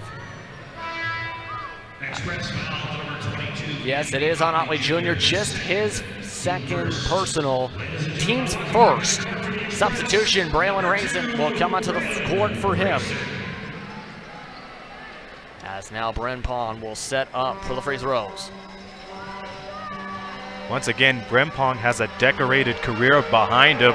Express foul number 22. Yes, it is on Otley Jr., just his second personal, team's first. Substitution, Braylon Raisin will come onto the court for him. As now Brempon will set up for the free throws. Once again, Brempong has a decorated career behind him.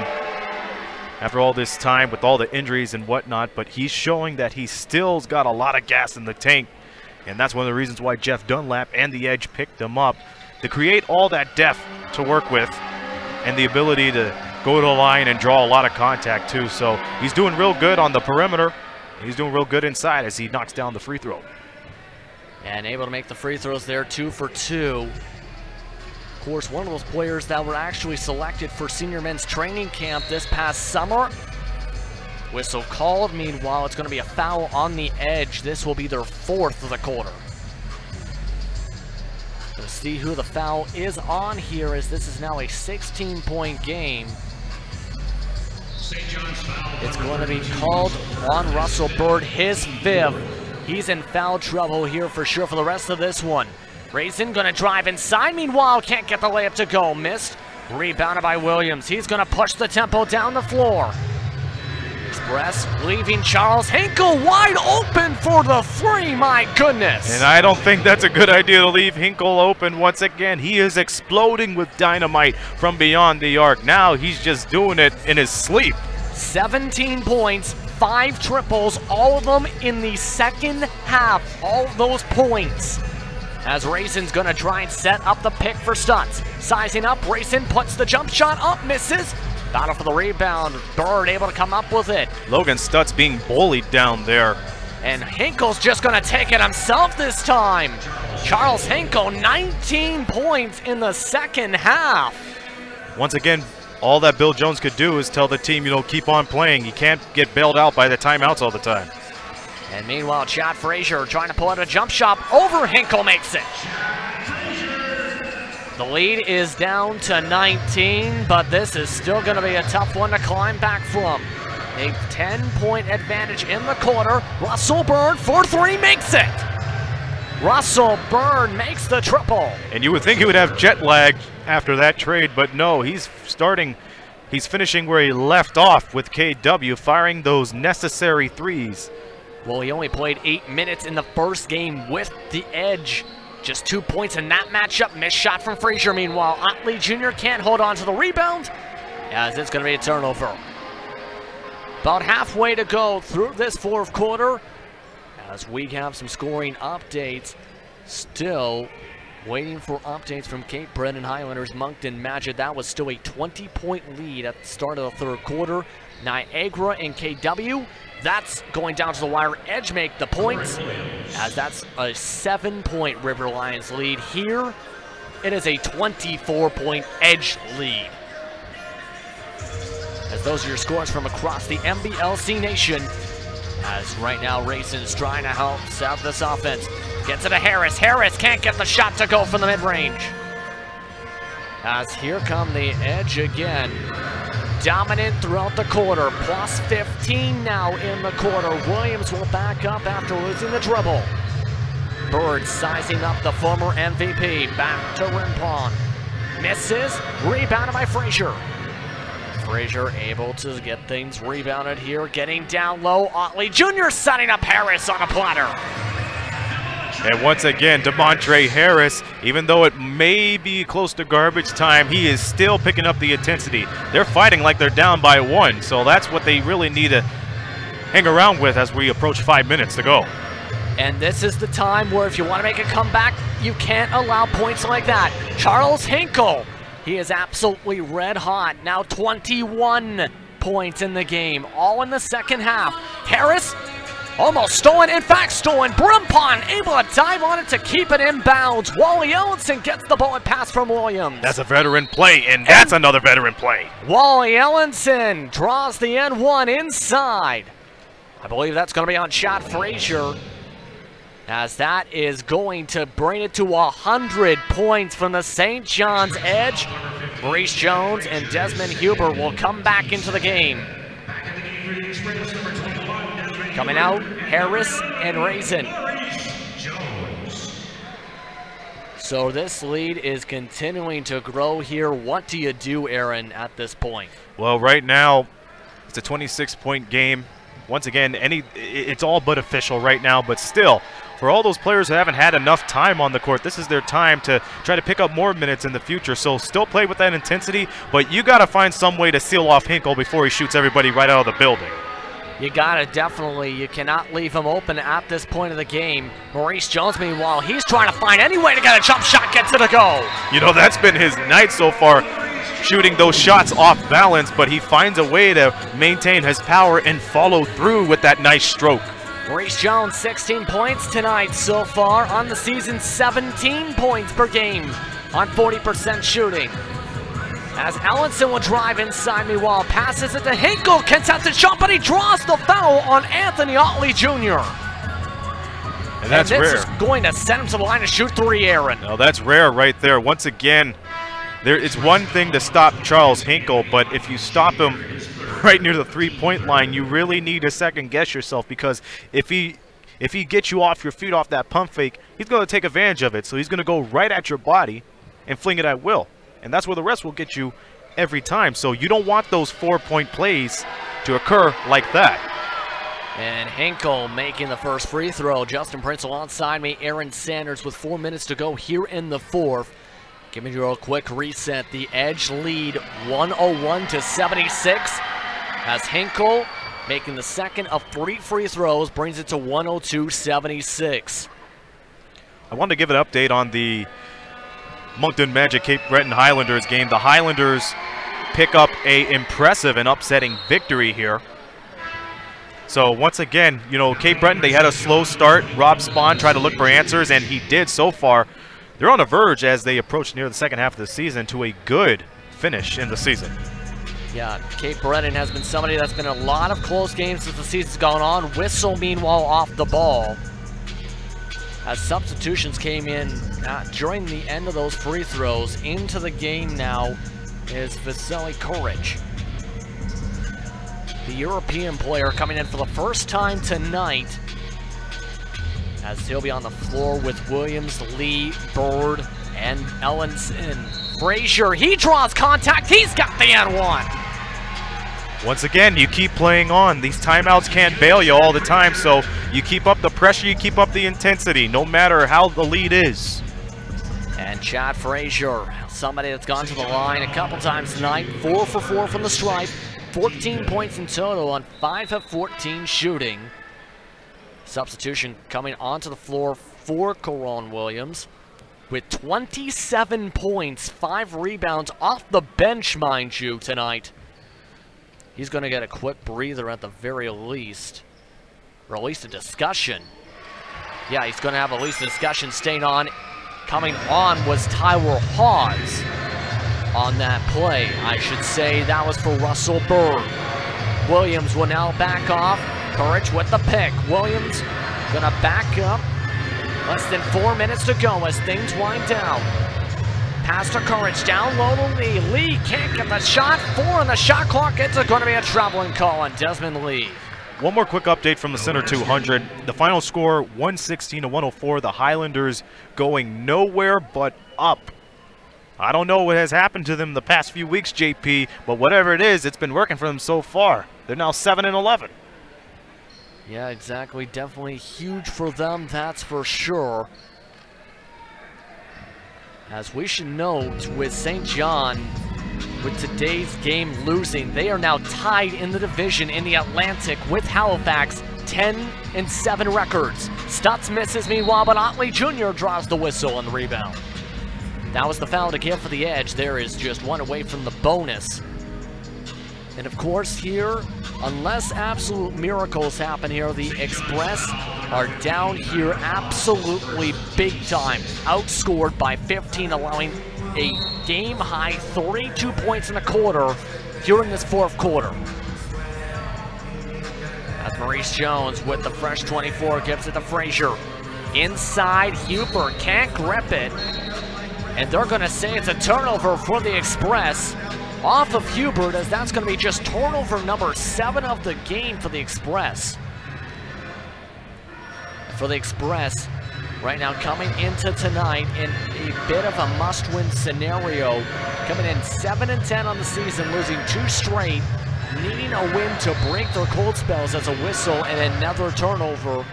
after all this time with all the injuries and whatnot, but he's showing that he still's got a lot of gas in the tank, and that's one of the reasons why Jeff Dunlap and the Edge picked him up, to create all that depth to work with and the ability to go to the line and draw a lot of contact too. So he's doing real good on the perimeter. He's doing real good inside as he knocks down the free throw. And able to make the free throws there, 2 for 2. Of course, one of those players that were actually selected for senior men's training camp this past summer. Whistle called. Meanwhile, it's going to be a foul on the Edge. This will be their 4th of the quarter. Let's see who the foul is on here, as this is now a 16-point game. It's going to be called on Russell Bird, his 5th. He's in foul trouble here for sure for the rest of this one. Raisin gonna drive inside, meanwhile can't get the layup to go, missed. Rebounded by Williams, he's gonna push the tempo down the floor. Express leaving Charles Hinkle wide open for the 3, my goodness. And I don't think that's a good idea to leave Hinkle open once again. He is exploding with dynamite from beyond the arc. Now he's just doing it in his sleep. 17 points, 5 triples, all of them in the second half, all of those points. As Raisin's gonna try and set up the pick for Stutz. Sizing up, Raisin puts the jump shot up, misses. Battle for the rebound, Bird able to come up with it. Logan Stutz being bullied down there. And Hinkle's just gonna take it himself this time. Charles Hinkle, 19 points in the second half. Once again, all that Bill Jones could do is tell the team, you know, keep on playing. You can't get bailed out by the timeouts all the time. And meanwhile, Chad Frazier trying to pull out a jump shot over Hinkle, makes it. The lead is down to 19, but this is still going to be a tough one to climb back from. A 10-point advantage in the quarter. Russell Byrne for 3 makes it. Russell Byrne makes the triple. And you would think he would have jet lag after that trade, but no, he's finishing where he left off with KW, firing those necessary threes. Well, he only played 8 minutes in the first game with the Edge. Just 2 points in that matchup. Missed shot from Frazier. Meanwhile, Utley Jr. can't hold on to the rebound, as it's going to be a turnover. About halfway to go through this 4th quarter, as we have some scoring updates. Still waiting for updates from Cape Breton Highlanders, Moncton Magic. That was still a 20-point lead at the start of the 3rd quarter. Niagara and KW, that's going down to the wire. Edge make the points, as that's a 7-point River Lions lead. Here, it is a 24-point Edge lead. As those are your scores from across the NBLC nation. As right now, Raisin's trying to help set up this offense. Gets it to Harris. Harris can't get the shot to go from the mid-range. As here come the Edge again. Dominant throughout the quarter. Plus 15 now in the quarter. Williams will back up after losing the dribble. Bird sizing up the former MVP. Back to Rimpon. Misses. Rebounded by Frazier. Frazier able to get things rebounded here. Getting down low. Utley Jr. setting up Harris on a platter. And once again, DeMontre Harris, even though it may be close to garbage time, he is still picking up the intensity. They're fighting like they're down by 1, so that's what they really need to hang around with as we approach 5 minutes to go. And this is the time where if you want to make a comeback, you can't allow points like that. Charles Hinkle, he is absolutely red hot. Now 21 points in the game, all in the second half. Harris, almost stolen, in fact stolen. Brimpon able to dive on it to keep it in bounds. Wally Ellenson gets the bullet pass from Williams. That's a veteran play, and that's another veteran play. Wally Ellenson draws the N1 inside. I believe that's going to be on Chad Frazier, as that is going to bring it to 100 points from the St. John's Edge. Maurice Jones and Desmond Huber will come back into the game. Coming out, Harris and Raisin. So this lead is continuing to grow here. What do you do, Aaron, at this point? Well, right now, it's a 26-point game. Once again, it's all but official right now, but still, for all those players who haven't had enough time on the court, this is their time to try to pick up more minutes in the future. So still play with that intensity, but you got to find some way to seal off Hinkle before he shoots everybody right out of the building. You gotta definitely, you cannot leave him open at this point of the game. Maurice Jones, meanwhile, he's trying to find any way to get a jump shot, get to the goal. You know, that's been his night so far, shooting those shots off balance, but he finds a way to maintain his power and follow through with that nice stroke. Maurice Jones, 16 points tonight so far on the season, 17 points per game on 40% shooting. As Ellenson will drive inside, meanwhile, passes it to Hinkle, contested shot, but he draws the foul on Anthony Otley Jr. And that's this rare. is going to send him to the line to shoot three, Aaron. No, that's rare right there. Once again, it's one thing to stop Charles Hinkle, but if you stop him right near the three-point line, you really need to second-guess yourself, because if he gets you off your feet off that pump fake, he's going to take advantage of it. So he's going to go right at your body and fling it at will. And that's where the rest will get you every time. So you don't want those 4-point plays to occur like that. And Hinkle making the first free throw. Justin Prince alongside me. Aaron Sanders with 4 minutes to go here in the fourth. Giving you a quick reset. The Edge lead 101-76. As Hinkle making the second of 3 free throws brings it to 102-76. I wanted to give an update on the Moncton Magic Cape Breton Highlanders game. The Highlanders pick up a impressive and upsetting victory here. So once again, you know, Cape Breton, they had a slow start. Rob Spahn tried to look for answers, and he did so far. They're on the verge as they approach near the second half of the season to a good finish in the season. Yeah, Cape Breton has been somebody that's been in a lot of close games since the season's gone on. Whistle, meanwhile, off the ball. As substitutions came in during the end of those free throws, into the game now is Vasily Kuric. The European player coming in for the first time tonight, as he'll be on the floor with Williams, Lee, Bird, and Ellenson. Frazier, he draws contact, he's got the N1. Once again, you keep playing on. These timeouts can't bail you all the time, so you keep up the pressure, you keep up the intensity, no matter how the lead is. And Chad Frazier, somebody that's gone to the line a couple times tonight, 4 for 4 from the stripe, 14 points in total on 5 of 14 shooting. Substitution coming onto the floor for Coron Williams with 27 points, 5 rebounds off the bench, mind you, tonight. He's going to get a quick breather at the very least, or at least a discussion. Yeah, he's going to have at least a discussion staying on. Coming on was Tyler Hawes on that play. I should say that was for Russell Bird. Williams will now back off. Courage with the pick. Williams going to back up. Less than 4 minutes to go as things wind down. Pass to Courage, down low to Lee. Lee can't get the shot. 4 on the shot clock. It's going to be a traveling call on Desmond Lee. One more quick update from the Center 200. The final score, 116-104. The Highlanders going nowhere but up. I don't know what has happened to them the past few weeks, JP, but whatever it is, it's been working for them so far. They're now 7-11. Yeah, exactly. Definitely huge for them, that's for sure. As we should note, with St. John, with today's game losing, they are now tied in the division in the Atlantic with Halifax, 10-7 records. Stutz misses meanwhile, but Otley Jr. draws the whistle on the rebound. That was the foul to give for the Edge. There is just one away from the bonus. And of course here, unless absolute miracles happen here, the Express are down here absolutely big time. Outscored by 15, allowing a game-high 32 points in a quarter here in this fourth quarter. As Maurice Jones with the fresh 24 gives it to Frazier. Inside, Huber can't grip it. And they're going to say it's a turnover for the Express. Off of Hubert, as that's going to be just turnover number 7 of the game for the Express. For the Express, right now coming into tonight in a bit of a must-win scenario. Coming in 7-10 on the season, losing 2 straight. Needing a win to break their cold spells as a whistle and another turnover.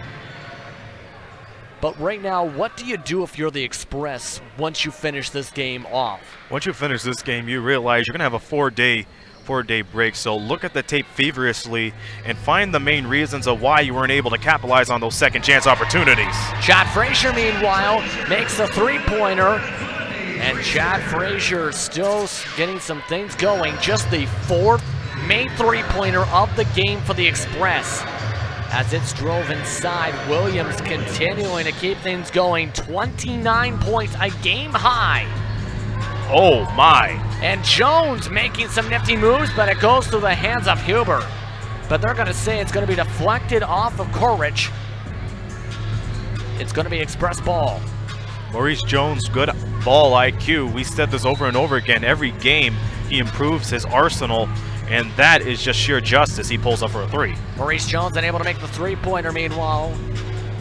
But right now, what do you do if you're the Express once you finish this game off? Once you finish this game, you realize you're going to have a four-day break. So look at the tape feverishly and find the main reasons of why you weren't able to capitalize on those second chance opportunities. Chad Frazier, meanwhile, makes a three-pointer. And Chad Frazier still getting some things going. Just the fourth main three-pointer of the game for the Express. As it's drove inside, Williams continuing to keep things going. 29 points, a game high. Oh my. And Jones making some nifty moves, but it goes through the hands of Huber. But they're going to say it's going to be deflected off of Courage. It's going to be Express ball. Maurice Jones, good ball IQ. We said this over and over again. Every game, he improves his arsenal, and that is just sheer justice. He pulls up for a three. Maurice Jones unable to make the three-pointer, meanwhile,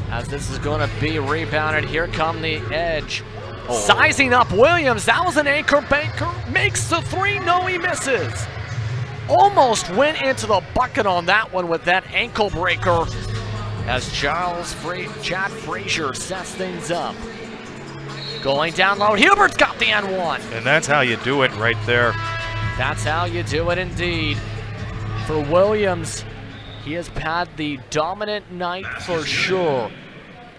as this is going to be rebounded. Here come the Edge. Oh. Sizing up Williams. That was an anchor banker. Makes the three. No, he misses. Almost went into the bucket on that one with that ankle breaker as Chad Frazier sets things up. Going down low, Hubert's got the N1. And that's how you do it right there. That's how you do it indeed. For Williams, he has had the dominant night for sure.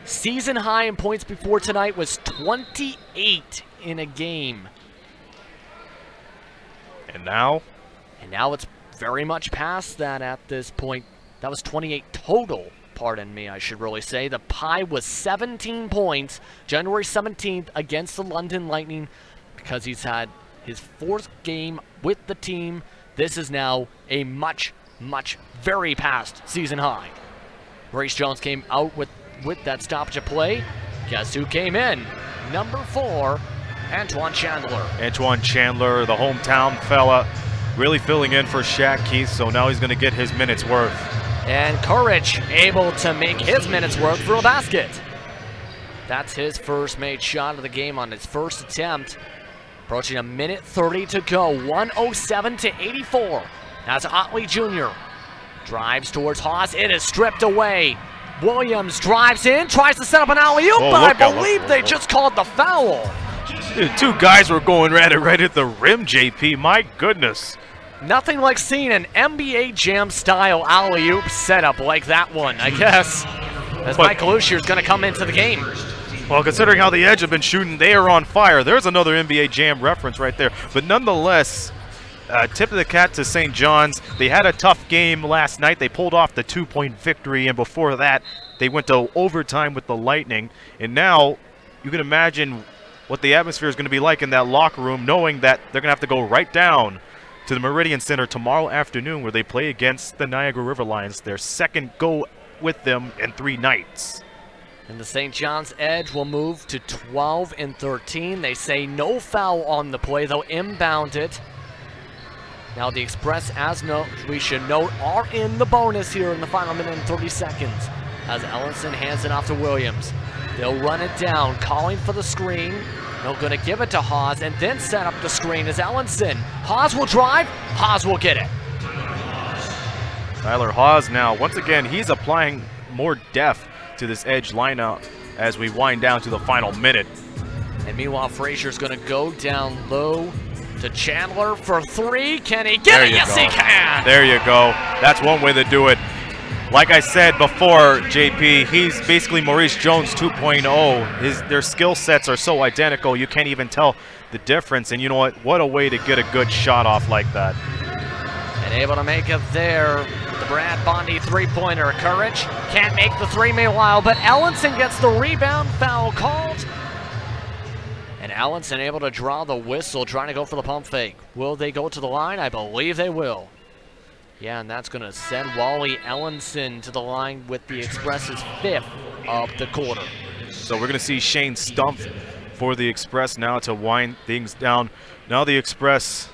Season high in points before tonight was 28 in a game. And now? And now it's very much past that at this point. That was 28 total. Pardon me, I should really say. The Pie was 17 points, January 17th against the London Lightning, because he's had his fourth game with the team. This is now a much, very past season high. Maurice Jones came out with that stoppage of play. Guess who came in? Number 4, Antoine Chandler. Antoine Chandler, the hometown fella, really filling in for Shaq Keith, so now he's going to get his minutes worth. And Courage able to make his minutes worth for a basket. That's his first made shot of the game on his first attempt. Approaching a minute 30 to go, 107-84. As Otley Jr. drives towards Haas. It is stripped away. Williams drives in, tries to set up an alley-oop, but I believe they just called the foul. Dude, two guys were going at it right at the rim, JP. My goodness. Nothing like seeing an NBA Jam style alley-oop setup like that one, I guess. As Michael Lucier is going to come into the game. Well, considering how the Edge have been shooting, they are on fire. There's another NBA Jam reference right there. But nonetheless, tip of the cap to St. John's. They had a tough game last night. They pulled off the 2-point victory, and before that, they went to overtime with the Lightning. And now, you can imagine what the atmosphere is going to be like in that locker room, knowing that they're going to have to go right down to the Meridian Center tomorrow afternoon, where they play against the Niagara River Lions, their second go with them in 3 nights. And the St. John's Edge will move to 12-13. They say no foul on the play, though inbound it. Now the Express, as we should note, are in the bonus here in the final minute and 30 seconds. As Ellenson hands it off to Williams. They'll run it down, calling for the screen. They're going to give it to Haas and then set up the screen as Ellenson. Haas will drive, Haas will get it. Tyler Haas now, once again, he's applying more depth to this Edge lineup as we wind down to the final minute. And meanwhile, Frazier's going to go down low to Chandler for 3. Can he get it? Yes, he can. There you go. That's one way to do it. Like I said before, JP, he's basically Maurice Jones 2.0. Their skill sets are so identical, you can't even tell the difference. And you know what a way to get a good shot off like that. And able to make it there. The Brad Bondi three-pointer. Courage can't make the 3 meanwhile, but Ellenson gets the rebound. Foul called. And Ellenson able to draw the whistle, trying to go for the pump fake. Will they go to the line? I believe they will. Yeah, and that's going to send Wally Ellenson to the line with the Express's 5th of the quarter. So we're going to see Shane Stumpf for the Express now to wind things down. Now the Express,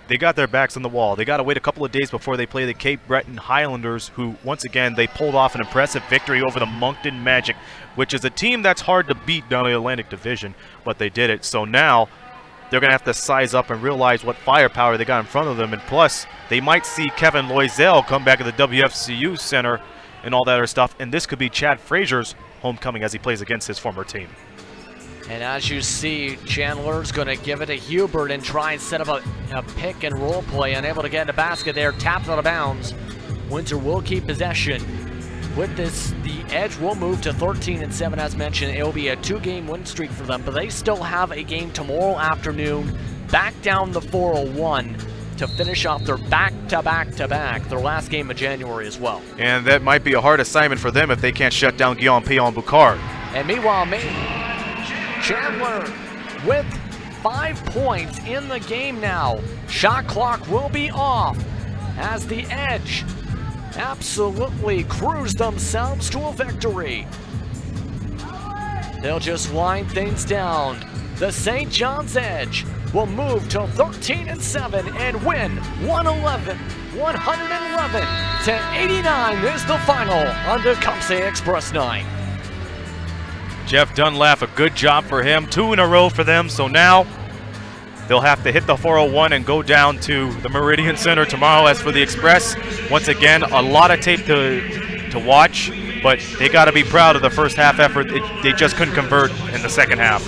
they got their backs on the wall. They got to wait a couple of days before they play the Cape Breton Highlanders, who, once again, they pulled off an impressive victory over the Moncton Magic, which is a team that's hard to beat down in the Atlantic Division, but they did it. So now they're going to have to size up and realize what firepower they got in front of them. And plus, they might see Kevin Loisel come back at the WFCU Center and all that other stuff. And this could be Chad Frazier's homecoming as he plays against his former team. And as you see, Chandler's going to give it to Hubert and try and set up a pick and roll play. Unable to get in the basket there, tapped out of bounds. Windsor will keep possession. With this, the Edge will move to 13-7 as mentioned. It will be a 2-game win streak for them, but they still have a game tomorrow afternoon back down the 401 to finish off their back-to-back-to-back, their last game of January as well. And that might be a hard assignment for them if they can't shut down Guillaume Péon-Boucard. And meanwhile, Chandler with 5 points in the game now. Shot clock will be off as the Edge absolutely cruise themselves to a victory. They'll just wind things down. The St. John's Edge will move to 13-7 and win 111-89 is the final on the Tecumseh Express 9. Jeff Dunlap, a good job for him. 2 in a row for them, so now they'll have to hit the 401 and go down to the Meridian Center tomorrow. As for the Express, once again, a lot of tape to watch, but they got to be proud of the first half effort. They just couldn't convert in the second half.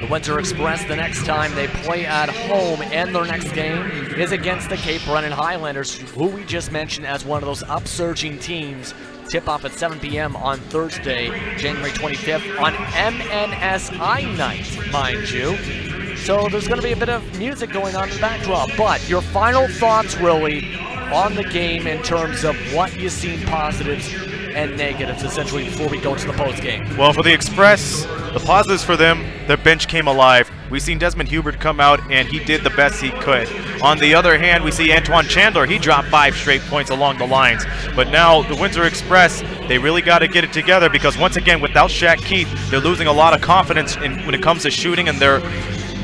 The Windsor Express, the next time they play at home and their next game is against the Cape Brennan Highlanders, who we just mentioned as one of those upsurging teams. Tip-off at 7 p.m. on Thursday, January 25th on MNSI night, mind you. So there's going to be a bit of music going on in the backdrop. But your final thoughts, really, on the game in terms of what you've seen positives and negatives, essentially, before we go to the post-game. Well, for the Express, the positives for them, their bench came alive. We've seen Desmond Hubert come out, and he did the best he could. On the other hand, we see Antoine Chandler. He dropped 5 straight points along the lines. But now the Windsor Express, they really got to get it together because, once again, without Shaq Keith, they're losing a lot of confidence when it comes to shooting, and they're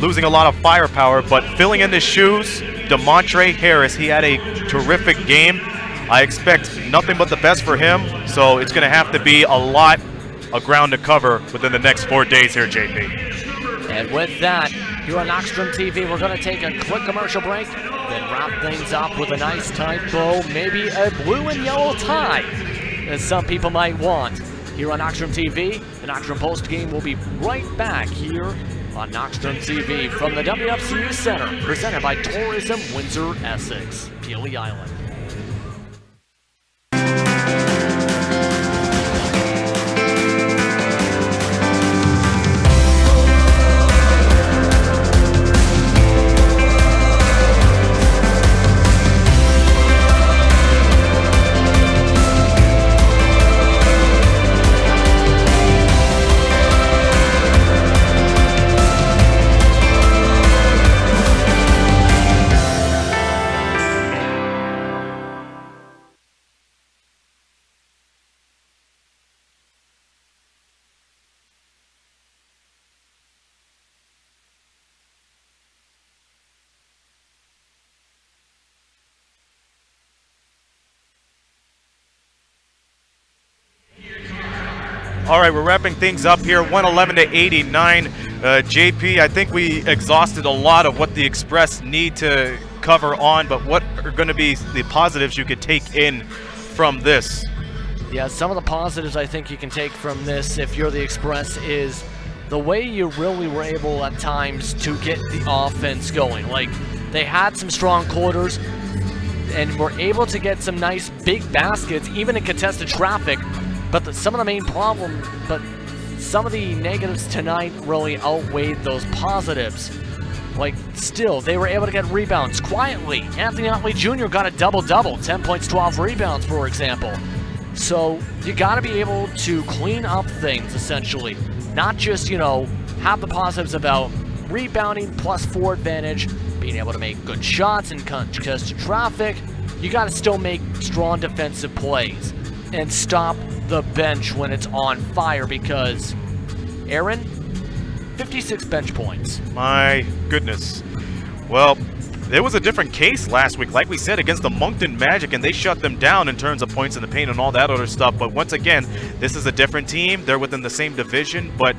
losing a lot of firepower. But filling in the shoes, DeMontre Harris, he had a terrific game. I expect nothing but the best for him, so it's going to have to be a lot of ground to cover within the next 4 days here, JP. And with that, here on Knoxstrom TV, we're going to take a quick commercial break, then wrap things up with a nice tight bow, maybe a blue and yellow tie, as some people might want. Here on Knoxstrom TV, the Knoxstrom Post game will be right back here on Knoxstrom TV from the WFCU Center, presented by Tourism Windsor, Essex, Peely Island. All right, we're wrapping things up here, 111-89. JP, I think we exhausted a lot of what the Express need to cover on, but what are going to be the positives you could take in from this? Yeah, some of the positives I think you can take from this, if you're the Express, is the way you really were able at times to get the offense going. Like, they had some strong quarters and were able to get some nice big baskets, even in contested traffic. But some of the main problem, but some of the negatives tonight really outweighed those positives. Like, still, they were able to get rebounds quietly. Anthony Otley Jr. got a double-double, 10 points, 12 rebounds, for example. So you got to be able to clean up things, essentially. Not just, you know, have the positives about rebounding, +4 advantage, being able to make good shots in contested traffic. You got to still make strong defensive plays and stop the bench when it's on fire, because Aaron, 56 bench points. My goodness. Well, there was a different case last week, like we said, against the Moncton Magic, and they shut them down in terms of points in the paint and all that other stuff. But once again, this is a different team. They're within the same division, but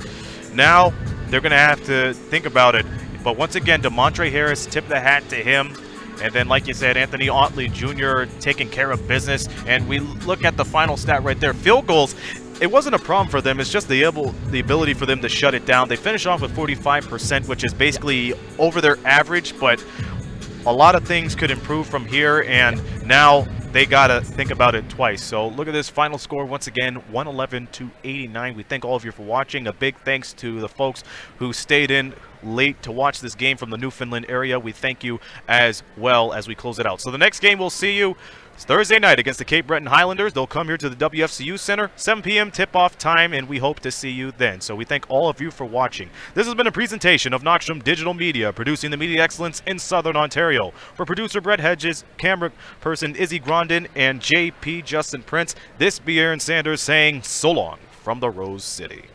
now they're going to have to think about it. But once again, DeMontre Harris, tip the hat to him. And then, like you said, Anthony Otley Jr. taking care of business. And we look at the final stat right there. Field goals, it wasn't a problem for them. It's just the ability for them to shut it down. They finished off with 45%, which is basically over their average, but a lot of things could improve from here, and now they got to think about it twice. So look at this final score once again, 111-89. We thank all of you for watching. A big thanks to the folks who stayed in late to watch this game from the Newfoundland area. We thank you as well as we close it out. So the next game we'll see you is Thursday night against the Cape Breton Highlanders. They'll come here to the WFCU Center, 7 p.m. tip-off time, and we hope to see you then. So we thank all of you for watching. This has been a presentation of Knockstrom Digital Media, producing the media excellence in Southern Ontario. For producer Brett Hedges, camera person Izzy Grondin, and JP Justin Prince, this be Aaron Sanders saying so long from the Rose City.